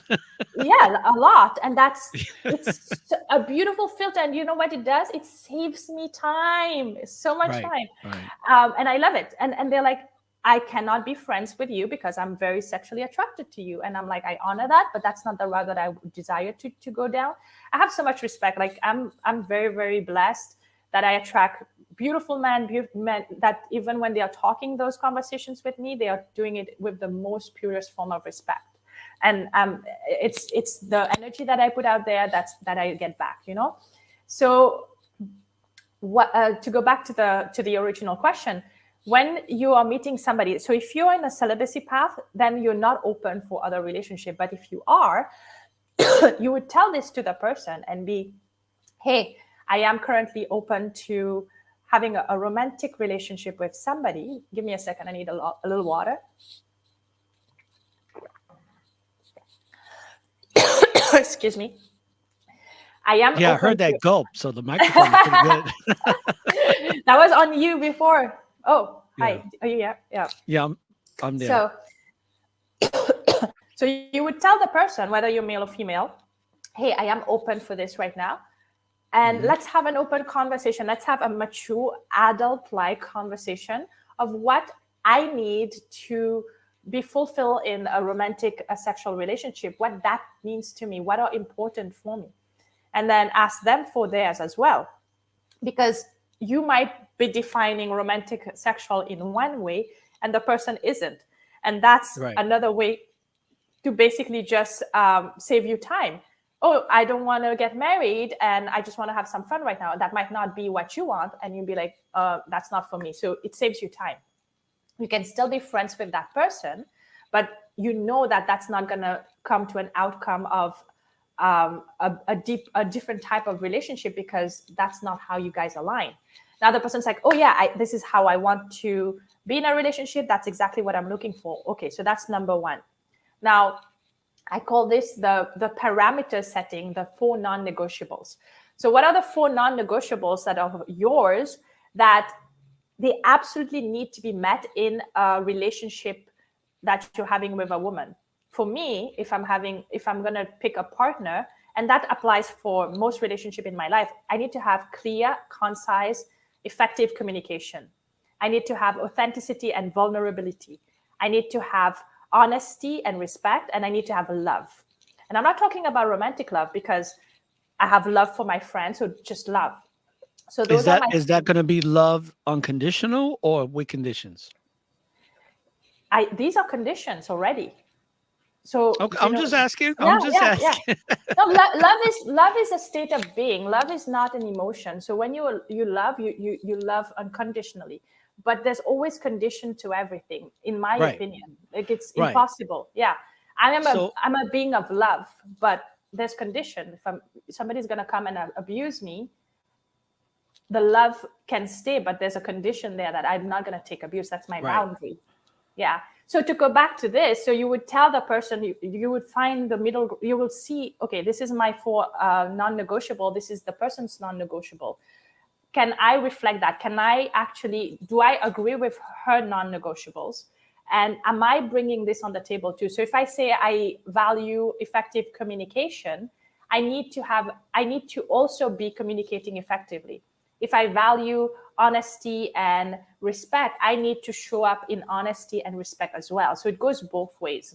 Yeah, a lot. And it's a beautiful filter. And you know what it does? It saves me time, so much time. Right. And I love it. And they're like, I cannot be friends with you because I'm very sexually attracted to you. And I'm like, I honor that, but that's not the route that I would desire to go down. I have so much respect. Like I'm very, very blessed that I attract beautiful men that even when they are talking those conversations with me, they are doing it with the most purest form of respect. And it's the energy that I put out there that I get back, you know. So to go back to the original question, when you are meeting somebody, so if you're in a celibacy path, then you're not open for other relationship. But if you are, you would tell this to the person and be, hey, I am currently open to having a romantic relationship with somebody. Give me a second. I need a little water. Excuse me. I am. Yeah, I heard that gulp, so the microphone is pretty good. That was on you before. Oh, hi. Are you here? Yeah. Yeah, I'm there. So you would tell the person, whether you're male or female, hey, I am open for this right now. And let's have an open conversation. Let's have a mature, adult-like conversation of what I need to be fulfilled in a romantic, sexual relationship, what that means to me, what are important for me. And then ask them for theirs as well. Because you might be defining romantic, sexual in one way, and the person isn't. And that's another way to basically just save you time. Oh, I don't want to get married and I just want to have some fun right now. That might not be what you want. And you'll be like, that's not for me. So it saves you time. You can still be friends with that person, but you know that that's not going to come to an outcome of a different type of relationship, because that's not how you guys align. Now the person's like, oh yeah, this is how I want to be in a relationship. That's exactly what I'm looking for. Okay, so that's number one. Now, I call this the parameter setting, the 4 non-negotiables. So what are the 4 non-negotiables that are yours that they absolutely need to be met in a relationship that you're having with a woman? For me, if I'm going to pick a partner, and that applies for most relationship in my life, I need to have clear, concise, effective communication. I need to have authenticity and vulnerability. I need to have honesty and respect, and I need to have love. And I'm not talking about romantic love, because I have love for my friends who just love. So those is that going to be love unconditional or with conditions? These are conditions already. So okay, I'm just asking. No, love is a state of being. Love is not an emotion. So when you love, you love unconditionally. But there's always condition to everything, in my opinion. Like it's impossible. Yeah, I'm a being of love, but there's condition. If somebody's gonna come and abuse me, the love can stay, but there's a condition there that I'm not gonna take abuse. That's my boundary. Yeah. So to go back to this, so you would tell the person, you would find the middle. You will see, okay, this is my 4 non-negotiable. This is the person's non-negotiable. Can I reflect that? Do I agree with her non-negotiables? And am I bringing this on the table too? So if I say I value effective communication, I need to also be communicating effectively. If I value honesty and respect, I need to show up in honesty and respect as well. So it goes both ways.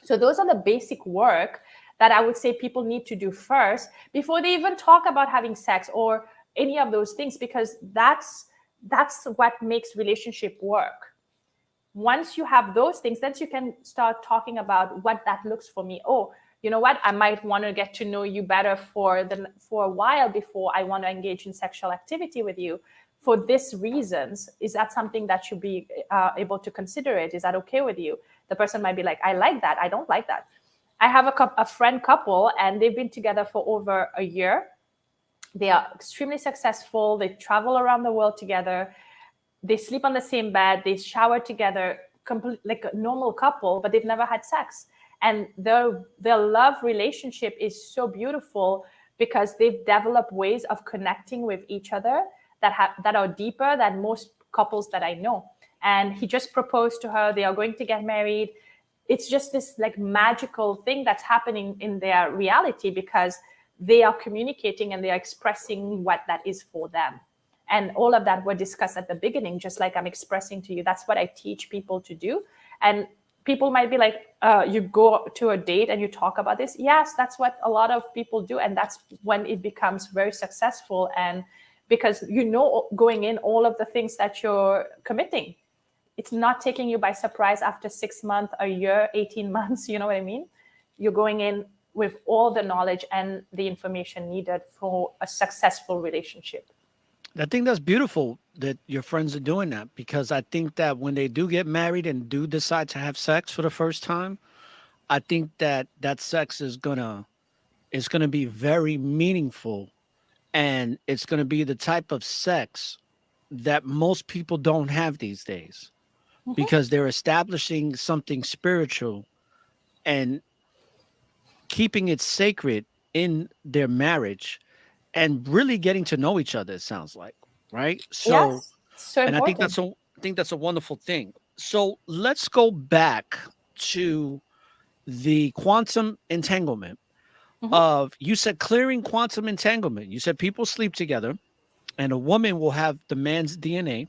So those are the basic work that I would say people need to do first before they even talk about having sex or any of those things, because that's what makes relationship work. Once you have those things, then you can start talking about what that looks for me. Oh, you know what? I might want to get to know you better for a while before I want to engage in sexual activity with you. For these reasons, is that something that should be able to consider it? Is that okay with you? The person might be like, I like that. I don't like that. I have a friend couple, and they've been together for over a year. They are extremely successful. They travel around the world together. They sleep on the same bed. They shower together, like a normal couple, but they've never had sex. And their love relationship is so beautiful because they've developed ways of connecting with each other that are deeper than most couples that I know. And he just proposed to her. They are going to get married. It's just this like magical thing that's happening in their reality because they are communicating and they are expressing what that is for them. And all of that were discussed at the beginning, just like I'm expressing to you. That's what I teach people to do. And people might be like, you go to a date and you talk about this. Yes, that's what a lot of people do. And that's when it becomes very successful. And because you know going in all of the things that you're committing. It's not taking you by surprise after 6 months, a year, 18 months. You know what I mean? You're going in with all the knowledge and the information needed for a successful relationship. I think that's beautiful. that your friends are doing that, because I think that when they do get married and do decide to have sex for the first time, I think that that sex is gonna be very meaningful, and it's gonna be the type of sex that most people don't have these days, Mhm. because they're establishing something spiritual and keeping it sacred in their marriage and really getting to know each other, it sounds like, right? So, Yes, so and important. I think that's a wonderful thing. So let's go back to the quantum entanglement Mhm. of, you said clearing quantum entanglement. You said people sleep together and a woman will have the man's DNA.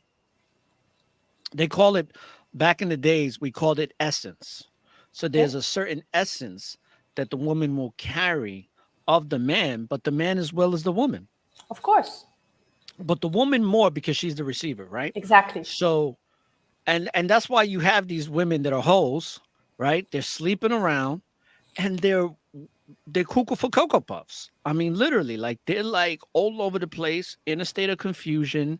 They call it, back in the days, we called it essence. So there's Okay, a certain essence that the woman will carry of the man, but the man as well as the woman. of course, But the woman more because she's the receiver, right? exactly. So, and that's why you have these women that are hoes, right? They're sleeping around and they're cuckoo for cocoa puffs. I mean, literally, like they're like all over the place in a state of confusion,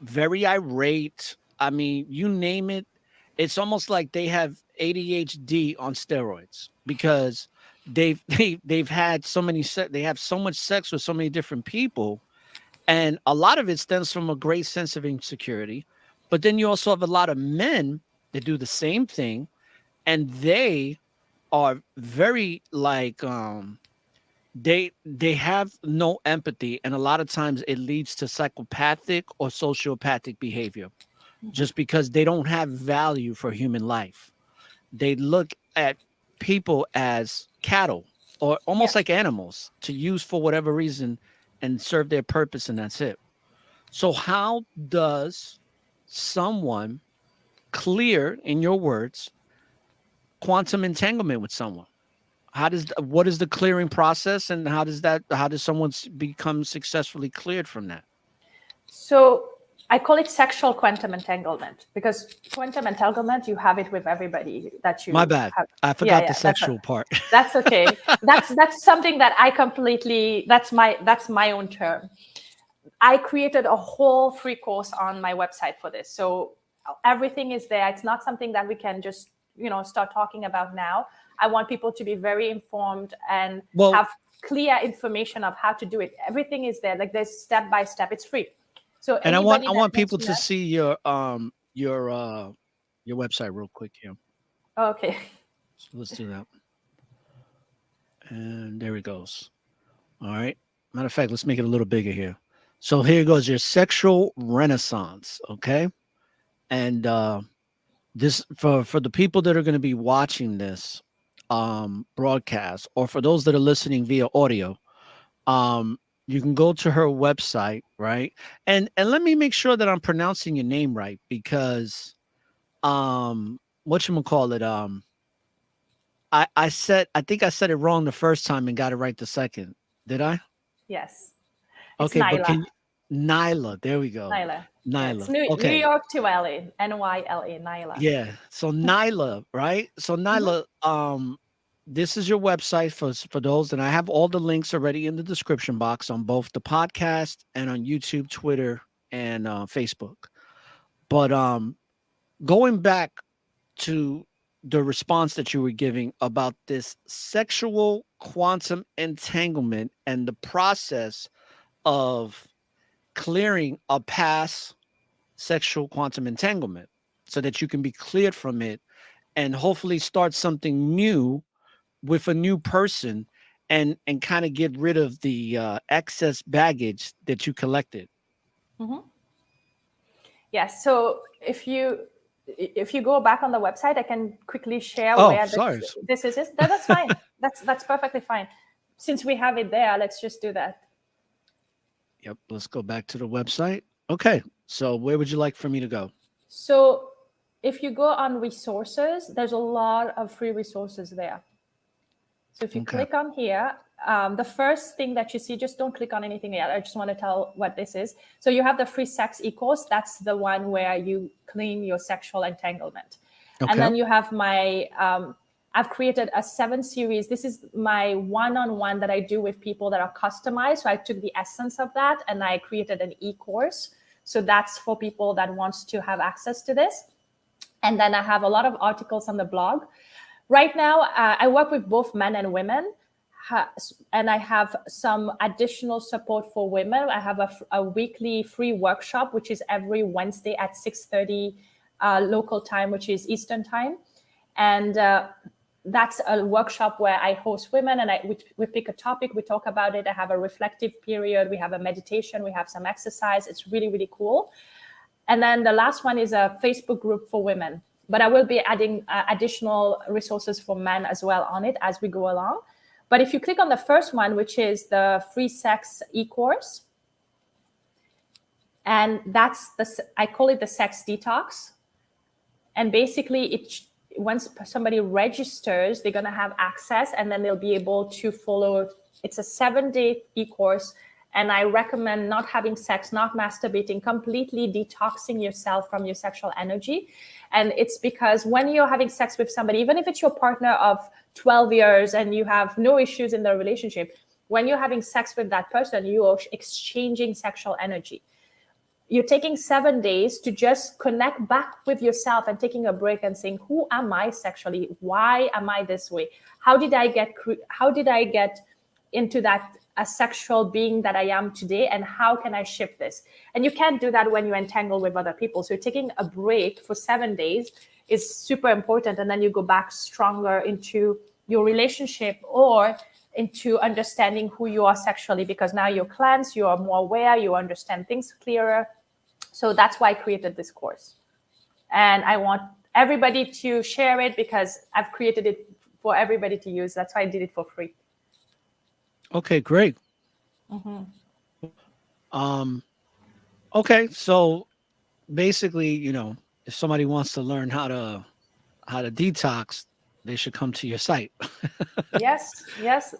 very irate. I mean, you name it. It's almost like they have ADHD on steroids, because they've had so many they have so much sex with so many different people, and a lot of it stems from a great sense of insecurity. But then you also have a lot of men that do the same thing, and they are very like they have no empathy, and a lot of times it leads to psychopathic or sociopathic behavior, Mhm. just because they don't have value for human life. They look at people as cattle or almost Yeah. like animals to use for whatever reason and serve their purpose, and that's it. So how does someone clear, in your words, quantum entanglement with someone? What is the clearing process, and how does someone become successfully cleared from that? So I call it sexual quantum entanglement because quantum entanglement, you have it with everybody that My you bad. have. I Yeah, forgot the yeah, sexual part. that's okay. That's something that I completely, that's my own term. I created a whole free course on my website for this. So everything is there. It's not something that we can just, start talking about now. I want people to be very informed and Well, have clear information of how to do it. Everything is there. Like there's step by step. It's free. So and anybody I that want wants people to to learn, see your website real quick here. okay. So let's do that. And there it goes. All right. Matter of fact, let's make it a little bigger here. So here goes your sexual renaissance. Okay. And this, for the people that are going to be watching this broadcast, or for those that are listening via audio, um you can go to her website, right? And let me make sure that I'm pronouncing your name right, because what you call it, I think I said it wrong the first time and got it right the second. Did I? Yes. It's Okay, but Naailah. can you, Naailah, there we go. Naailah. Yeah, it's Naailah. New Okay. York to LA. NYLA, Naailah. Yeah. So Naailah, right? So Mhm. Naailah, this is your website for those, and I have all the links already in the description box on both the podcast and on YouTube, Twitter, and Facebook. But going back to the response that you were giving about this sexual quantum entanglement and the process of clearing a past sexual quantum entanglement so that you can be cleared from it and hopefully start something new with a new person, and kind of get rid of the excess baggage that you collected. Mhm. Yes. So if you go back on the website, I can quickly share Oh, where sorry. this is. That's fine. That's perfectly fine. Since we have it there, let's just do that. Yep. Let's go back to the website. Okay. So where would you like for me to go? So if you go on resources, there's a lot of free resources there. So if you Okay. click on here, the first thing that you see, just don't click on anything yet. I just want to tell what this is. So you have the free sex e-course. That's the one where you clean your sexual entanglement. And Okay. then you have my, I've created a 7 series. This is my one-on-one that I do with people that are customized. So I took the essence of that and I created an e-course. So that's for people that wants to have access to this. And then I have a lot of articles on the blog. Right now, I work with both men and women, and I have some additional support for women. I have a weekly free workshop, which is every Wednesday at 6:30 local time, which is Eastern time. And that's a workshop where I host women, and we pick a topic, we talk about it. I have a reflective period, we have a meditation, we have some exercise. It's really, really cool. And then the last one is a Facebook group for women. But I will be adding additional resources for men as well on it as we go along. But if you click on the first one, which is the free sex e-course, and that's I call it the sex detox. And basically, once somebody registers, they're going to have access, and then they'll be able to follow. It's a 7-day e-course, and I recommend not having sex, not masturbating, completely detoxing yourself from your sexual energy. And it's because when you're having sex with somebody, even if it's your partner of 12 years and you have no issues in the relationship, when you're having sex with that person, you are exchanging sexual energy. You're taking 7 days to just connect back with yourself and taking a break and saying, who am I sexually? Why am I this way? How did I get into that a sexual being that I am today, and how can I shift this? And you can't do that when you entangle with other people. So taking a break for 7 days is super important. And then you go back stronger into your relationship or into understanding who you are sexually, because now you're cleansed, you are more aware, you understand things clearer. So that's why I created this course. And I want everybody to share it because I've created it for everybody to use. That's why I did it for free. Okay, great. Okay, so basically, if somebody wants to learn how to detox, they should come to your site. Yes,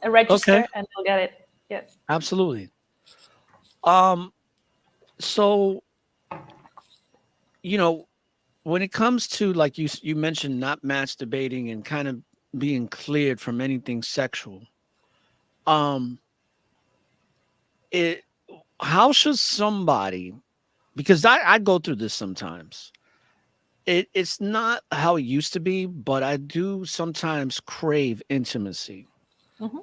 register, Okay. and they'll get it. Yes, Absolutely. So, when it comes to, like you mentioned, not masturbating and kind of being cleared from anything sexual, how should somebody, because I go through this sometimes. It's not how it used to be, but I do sometimes crave intimacy.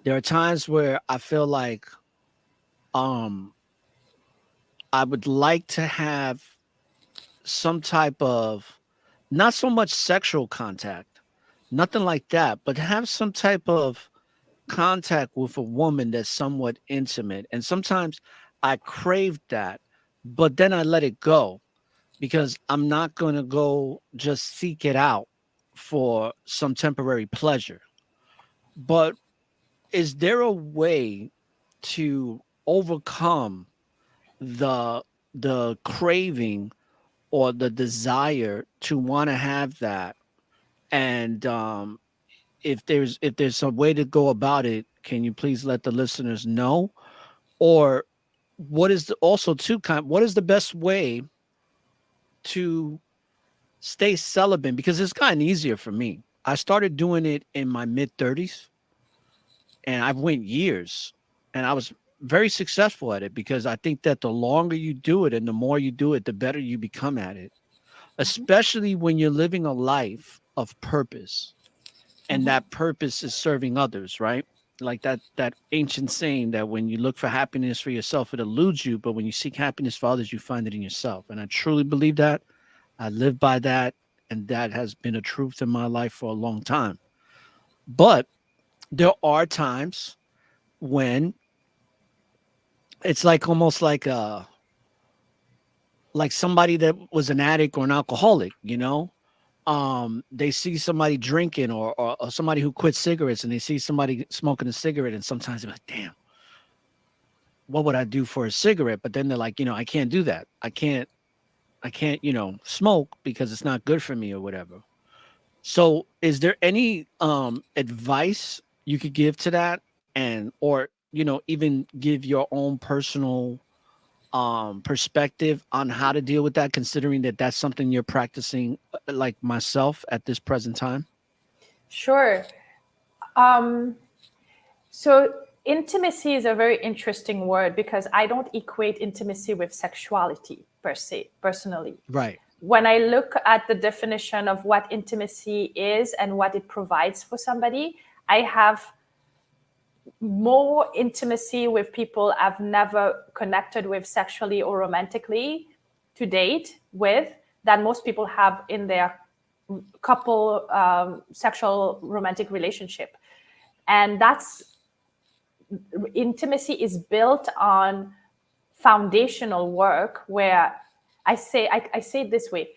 There are times where I feel like I would like to have some type of, not so much sexual contact, nothing like that, but have some type of contact with a woman that's somewhat intimate. And sometimes I crave that, but then I let it go because I'm not going to go just seek it out for some temporary pleasure. But is there a way to overcome the craving or the desire to want to have that? And if there's some way to go about it, can you please let the listeners know? Or what is what is the best way to stay celibate? Because it's gotten easier for me. I started doing it in my mid-30s, and I've went years, and I was very successful at it because I think that the longer you do it and the more you do it, the better you become at it, especially when you're living a life of purpose, and that purpose is serving others, right? Like that ancient saying that when you look for happiness for yourself, it eludes you, but when you seek happiness for others, you find it in yourself. And I truly believe that. I live by that, and that has been a truth in my life for a long time. But there are times when it's like almost like somebody that was an addict or an alcoholic, they see somebody drinking or somebody who quit cigarettes, and they see somebody smoking a cigarette, and sometimes they're like, damn, what would I do for a cigarette? But then they're like, I can't do that. I can't, smoke because it's not good for me or whatever. So is there any advice you could give to that, or even give your own personal perspective on how to deal with that, considering that that's something you're practicing, like myself, at this present time? Sure. So intimacy is a very interesting word because I don't equate intimacy with sexuality. per se, personally. Right. When I look at the definition of what intimacy is and what it provides for somebody, I have more intimacy with people I've never connected with sexually or romantically to date with than most people have in their couple sexual romantic relationship. And that's intimacy is built on foundational work where I say it this way.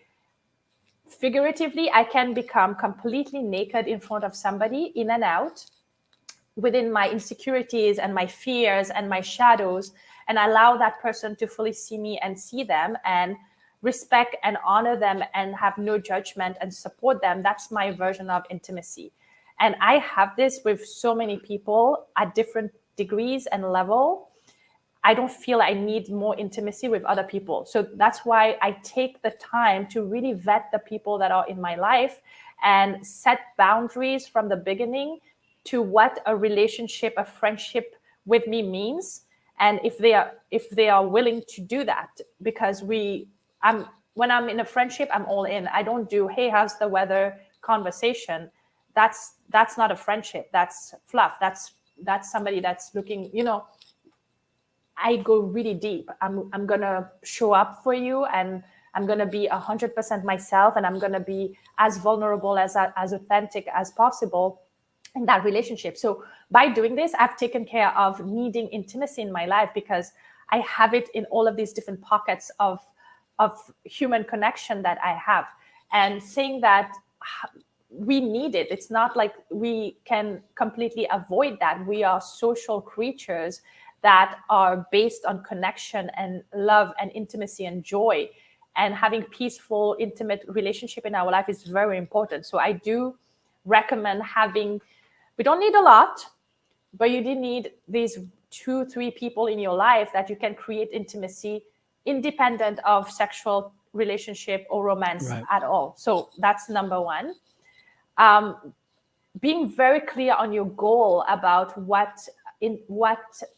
Figuratively, I can become completely naked in front of somebody, in and out, within my insecurities and my fears and my shadows, and allow that person to fully see me and see them and respect and honor them and have no judgment and support them. That's my version of intimacy. And I have this with so many people at different degrees and level. I don't feel I need more intimacy with other people. So that's why I take the time to really vet the people that are in my life and set boundaries from the beginning to what a relationship, a friendship with me means. And if they are willing to do that, because when I'm in a friendship, I'm all in. I don't do, hey, how's the weather conversation. That's not a friendship. That's fluff. That's somebody that's looking, I go really deep. I'm gonna show up for you, and I'm gonna be 100% myself, and I'm gonna be as vulnerable as authentic as possible in that relationship. So by doing this, I've taken care of needing intimacy in my life because I have it in all of these different pockets of human connection that I have. And saying that we need it. It's not like we can completely avoid that. We are social creatures that are based on connection and love and intimacy and joy. And having peaceful, intimate relationship in our life is very important. So I do recommend we don't need a lot, but you do need these 2-3 people in your life that you can create intimacy independent of sexual relationship or romance at all. So that's number one. Being very clear on your goal about why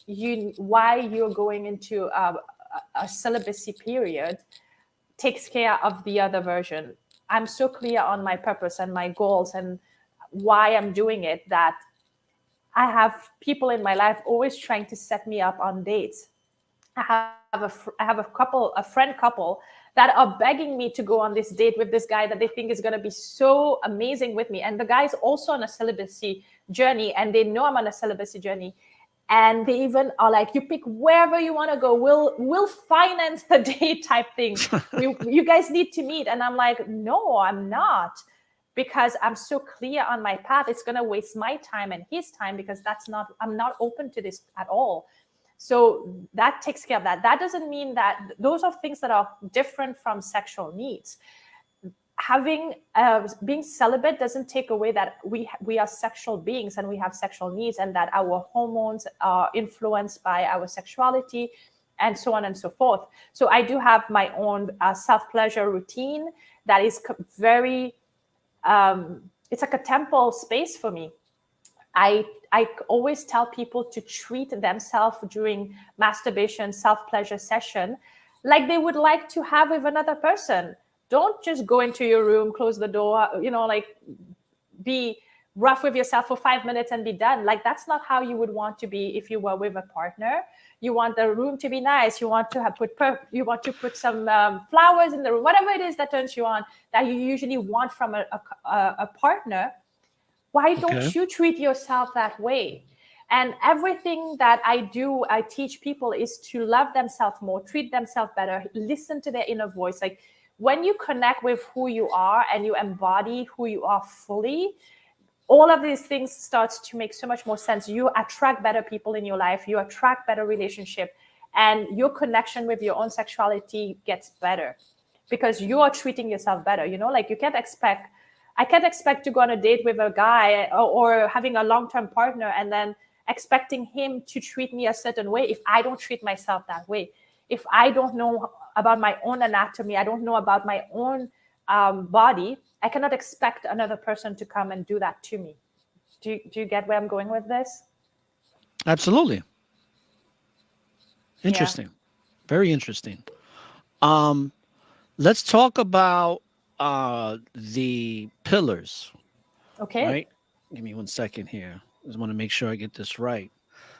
you're going into a celibacy period takes care of the other version. I'm so clear on my purpose and my goals and why I'm doing it that I have people in my life always trying to set me up on dates. I have a friend couple that are begging me to go on this date with this guy that they think is going to be so amazing with me. And the guy's also on a celibacy journey, and they know I'm on a celibacy journey. And they even are like, you pick wherever you want to go. We'll finance the date type thing. You guys need to meet. And I'm like, no, I'm not. Because I'm so clear on my path. It's going to waste my time and his time because I'm not open to this at all. So that takes care of that. That doesn't mean that those are things that are different from sexual needs. Being celibate doesn't take away that we are sexual beings and we have sexual needs, and that our hormones are influenced by our sexuality and so on and so forth. So I do have my own self-pleasure routine that is very, it's like a temple space for me. I always tell people to treat themselves during masturbation, self-pleasure session like they would like to have with another person. Don't just go into your room, close the door, be rough with yourself for 5 minutes and be done. Like, that's not how you would want to be if you were with a partner. You want the room to be nice. You want to put some flowers in the room, whatever it is that turns you on, that you usually want from a partner. Why don't you treat yourself that way? And everything that I teach people is to love themselves more, treat themselves better, listen to their inner voice. Like, when you connect with who you are and you embody who you are fully, all of these things starts to make so much more sense. You attract better people in your life. You attract better relationship, and your connection with your own sexuality gets better because you are treating yourself better. Like, I can't expect to go on a date with a guy or having a long-term partner and then expecting him to treat me a certain way if I don't treat myself that way. If I don't know about my own anatomy, I don't know about my own body, I cannot expect another person to come and do that to me. Do you get where I'm going with this? Absolutely. Interesting. Yeah. Very interesting. Um, let's talk about the pillars, Okay. right? Give me 1 second here. I just want to make sure I get this right.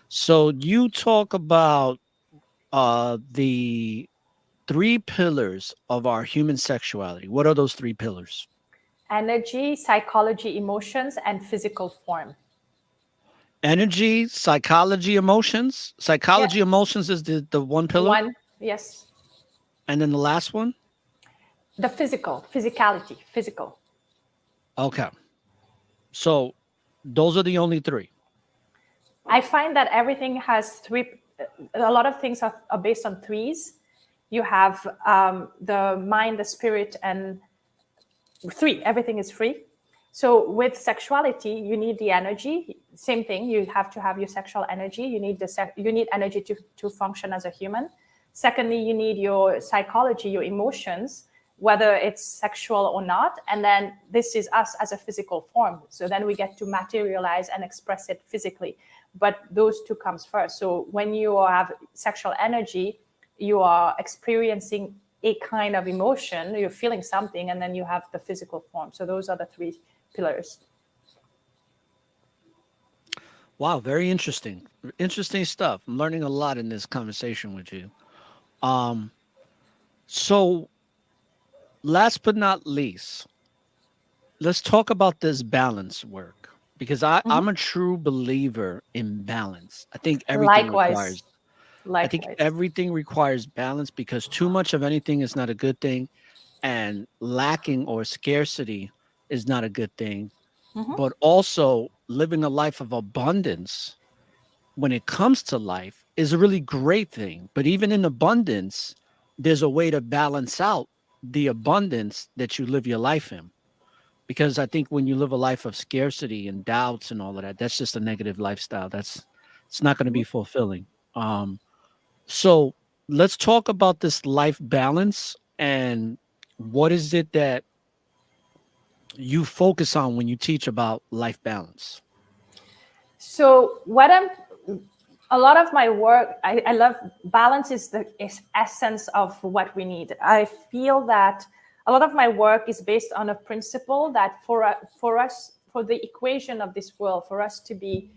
So you talk about the three pillars of our human sexuality. What are those three pillars? Energy, psychology, emotions, and physical form. Energy, psychology, emotions. Yeah. Psychology, emotions is the one pillar. One, yes. And then the last one? The physicality, physical. Okay. So those are the only three. I find that everything has three, a lot of things are based on threes. You have the mind, the spirit, and three. Everything is free. So with sexuality, you need the energy. Same thing. You have to have your sexual energy. You need you need energy to function as a human. Secondly, you need your psychology, your emotions, whether it's sexual or not. And then this is us as a physical form. So then we get to materialize and express it physically. But those two comes first. So when you have sexual energy, you are experiencing a kind of emotion, you're feeling something, and then you have the physical form. So those are the three pillars. Wow, very interesting. Interesting stuff. I'm learning a lot in this conversation with you. Um, so last but not least, let's talk about this balance work because I'm a true believer in balance. I think everything Likewise. requires balance because too much of anything is not a good thing, and lacking or scarcity is not a good thing. But also living a life of abundance when it comes to life is a really great thing. But even in abundance, there's a way to balance out the abundance that you live your life in. Because I think when you live a life of scarcity and doubts and all of that, that's just a negative lifestyle. It's not going to be fulfilling. So let's talk about this life balance and what is it that you focus on when you teach about life balance? So a lot of my work, I love balance is the essence of what we need. I feel that a lot of my work is based on a principle that for us, for the equation of this world, for us to be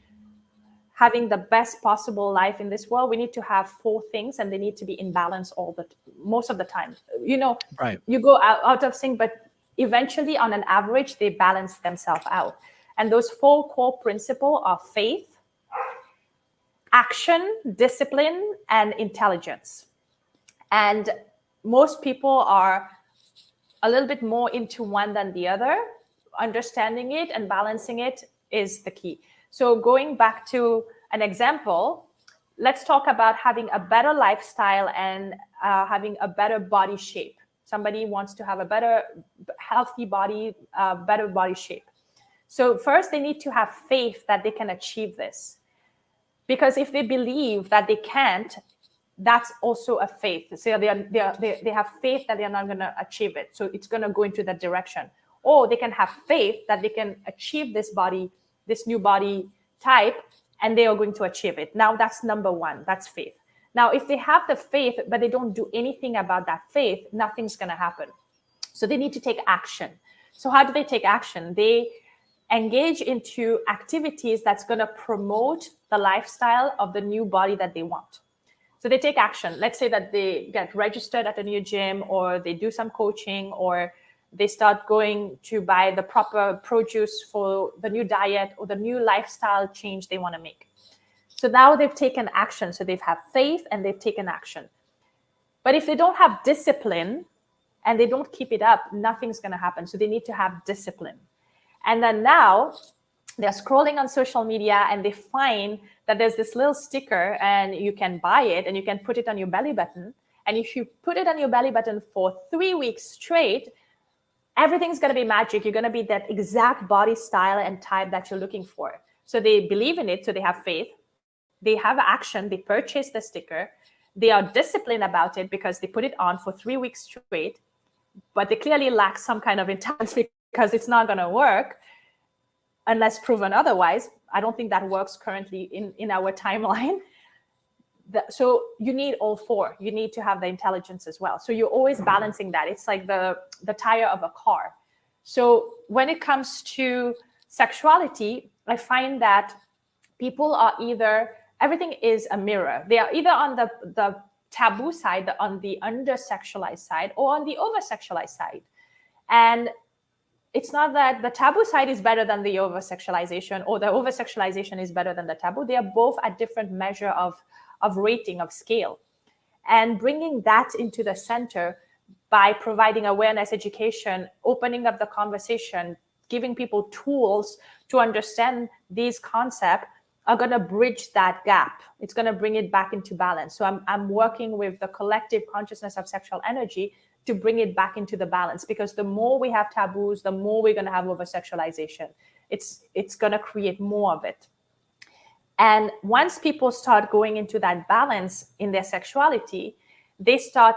having the best possible life in this world, we need to have four things, and they need to be in balance most of the time. Right. You go out of sync, but eventually, on an average, they balance themselves out. And those four core principles are faith, action, discipline, and intelligence. And most people are a little bit more into one than the other. Understanding it and balancing it is the key. So going back to an example, let's talk about having a better lifestyle and having a better body shape. Somebody wants to have a better, healthy body, better body shape. So first, they need to have faith that they can achieve this. Because if they believe that they can't, that's also a faith. So they have faith that they're not going to achieve it. So it's going to go into that direction. Or they can have faith that they can achieve this body, this new body type, and they are going to achieve it. Now that's number one. That's faith. Now, if they have the faith, but they don't do anything about that faith, nothing's going to happen. So they need to take action. So how do they take action? They engage into activities that's going to promote the lifestyle of the new body that they want. So they take action. Let's say that they get registered at a new gym, or they do some coaching, or they start going to buy the proper produce for the new diet or the new lifestyle change they want to make. So now they've taken action. So they've had faith and they've taken action. But if they don't have discipline and they don't keep it up, nothing's going to happen. So they need to have discipline. And then now they're scrolling on social media and they find that there's this little sticker and you can buy it and you can put it on your belly button. And if you put it on your belly button for 3 weeks straight, everything's going to be magic. You're going to be that exact body style and type that you're looking for. So they believe in it. So they have faith. They have action. They purchase the sticker. They are disciplined about it because they put it on for 3 weeks straight. But they clearly lack some kind of intelligence because it's not going to work unless proven otherwise. I don't think that works currently in our timeline. So you need all four. You need to have the intelligence as well. So you're always balancing that. It's like the tire of a car. So when it comes to sexuality, I find that people are either, everything is a mirror. They are either on the taboo side, on the under-sexualized side, or on the over-sexualized side. And it's not that the taboo side is better than the over-sexualization, or the over-sexualization is better than the taboo. They are both at different measure of rating, of scale. And bringing that into the center by providing awareness, education, opening up the conversation, giving people tools to understand these concepts are going to bridge that gap. It's going to bring it back into balance. So I'm working with the collective consciousness of sexual energy to bring it back into the balance, because the more we have taboos, the more we're going to have over-sexualization. It's going to create more of it. And once people start going into that balance in their sexuality, they start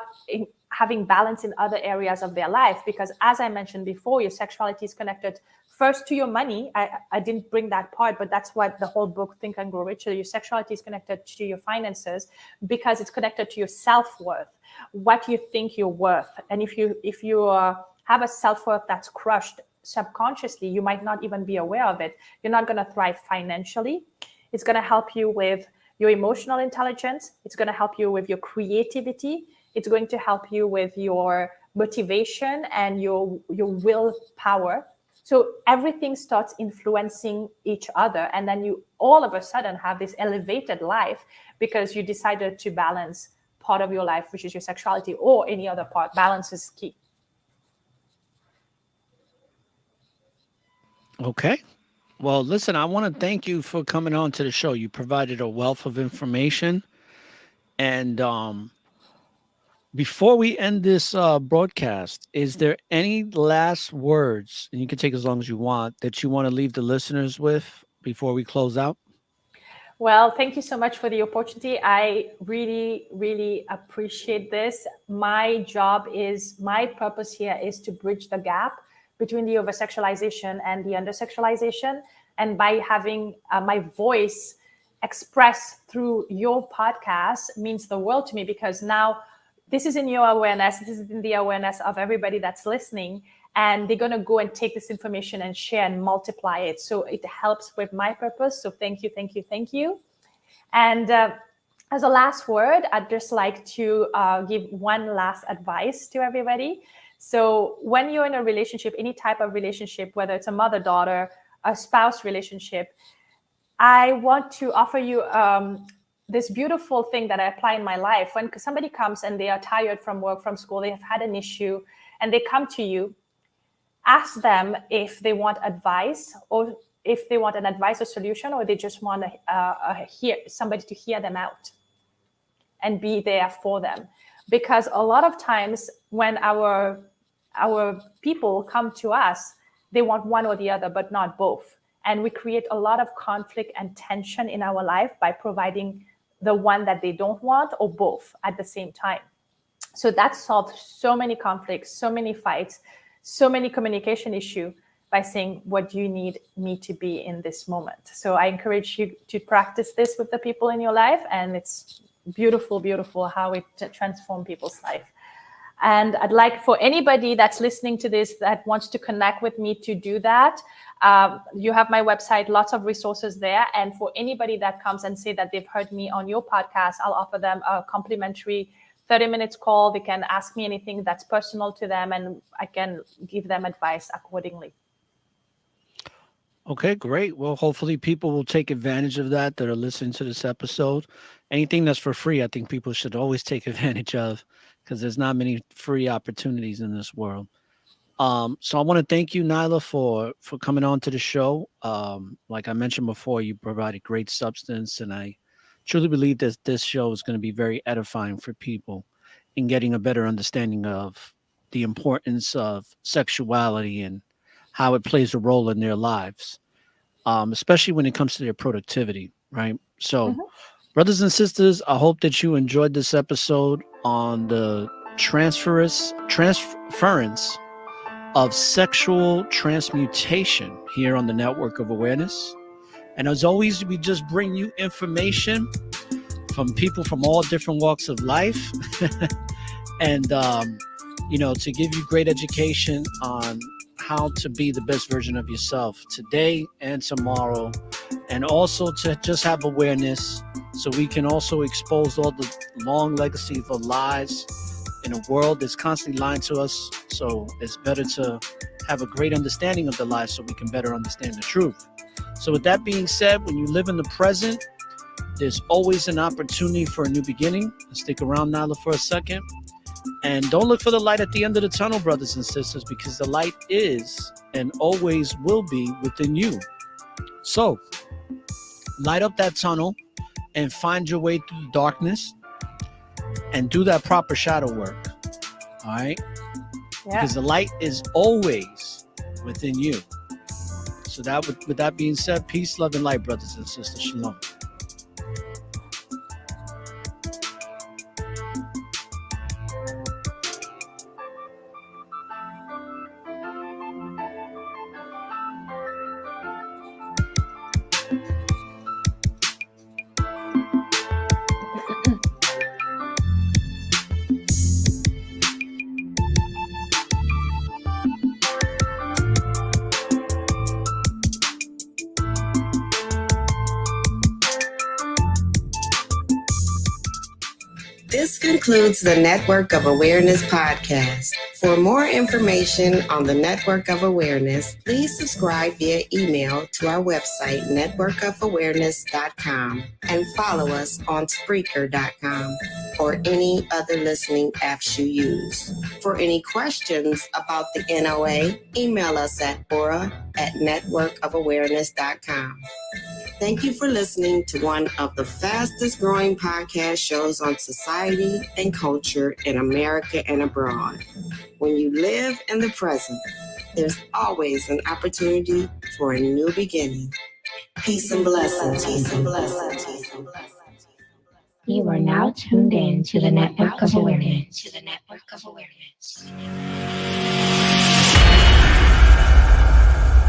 having balance in other areas of their life. Because as I mentioned before, your sexuality is connected first to your money. I didn't bring that part, but that's what the whole book, Think and Grow Richer, your sexuality is connected to your finances, because it's connected to your self-worth, what you think you're worth. And if you have a self-worth that's crushed subconsciously, you might not even be aware of it. You're not going to thrive financially. It's going to help you with your emotional intelligence. It's going to help you with your creativity. It's going to help you with your motivation and your willpower. So everything starts influencing each other. And then you all of a sudden have this elevated life because you decided to balance part of your life, which is your sexuality, or any other part. Balance is key. Okay. Well, listen, I want to thank you for coming on to the show. You provided a wealth of information. And before we end this broadcast, is there any last words, and you can take as long as you want, that you want to leave the listeners with before we close out? Well, thank you so much for the opportunity. I really, really appreciate this. My purpose here is to bridge the gap between the over-sexualization and the under-sexualization. And by having my voice expressed through your podcast means the world to me, because now this is in your awareness. This is in the awareness of everybody that's listening. And they're going to go and take this information and share and multiply it. So it helps with my purpose. So thank you, thank you, thank you. And as a last word, I'd just like to give one last advice to everybody. So when you're in a relationship, any type of relationship, whether it's a mother-daughter, a spouse relationship, I want to offer you this beautiful thing that I apply in my life. When somebody comes and they are tired from work, from school, they have had an issue, and they come to you, ask them if they want advice, or if they want an advice or solution, or they just want to hear somebody to hear them out and be there for them. Because a lot of times when our people come to us, they want one or the other, but not both. And we create a lot of conflict and tension in our life by providing the one that they don't want, or both at the same time. So that solves so many conflicts, so many fights, so many communication issues by saying, what do you need me to be in this moment? So I encourage you to practice this with the people in your life. And it's beautiful, beautiful how it transforms people's life. And I'd like for anybody that's listening to this that wants to connect with me to do that. You have my website, lots of resources there. And for anybody that comes and say that they've heard me on your podcast, I'll offer them a complimentary 30 minutes call. They can ask me anything that's personal to them, and I can give them advice accordingly. Okay, great. Well, hopefully people will take advantage of that are listening to this episode. Anything that's for free, I think people should always take advantage of, because there's not many free opportunities in this world. So I want to thank you, Naailah, for coming on to the show. Like I mentioned before, you provided great substance, and I truly believe that this show is going to be very edifying for people in getting a better understanding of the importance of sexuality and how it plays a role in their lives, especially when it comes to their productivity, right? So, brothers and sisters, I hope that you enjoyed this episode on the transference of sexual transmutation here on the Network of Awareness. And as always, we just bring you information from people from all different walks of life, and to give you great education on how to be the best version of yourself today and tomorrow, and also to just have awareness so we can also expose all the long legacy of lies in a world that's constantly lying to us. So it's better to have a great understanding of the lies so we can better understand the truth. So with that being said, when you live in the present, there's always an opportunity for a new beginning. Stick around, Naailah, for a second. And don't look for the light at the end of the tunnel, brothers and sisters, because the light is and always will be within you. So light up that tunnel and find your way through the darkness and do that proper shadow work. All right? Yeah. Because the light is always within you. So that with that being said, peace, love, and light, brothers and sisters. Shalom. This concludes the Network of Awareness podcast. For more information on the Network of Awareness, please subscribe via email to our website, networkofawareness.com, and follow us on Spreaker.com or any other listening apps you use. For any questions about the NOA, email us at ORRA@networkofawareness.com. Thank you for listening to one of the fastest growing podcast shows on society and culture in America and abroad. When you live in the present, there's always an opportunity for a new beginning. Peace and blessings. Peace and blessings. You are now tuned in to the Network of Awareness.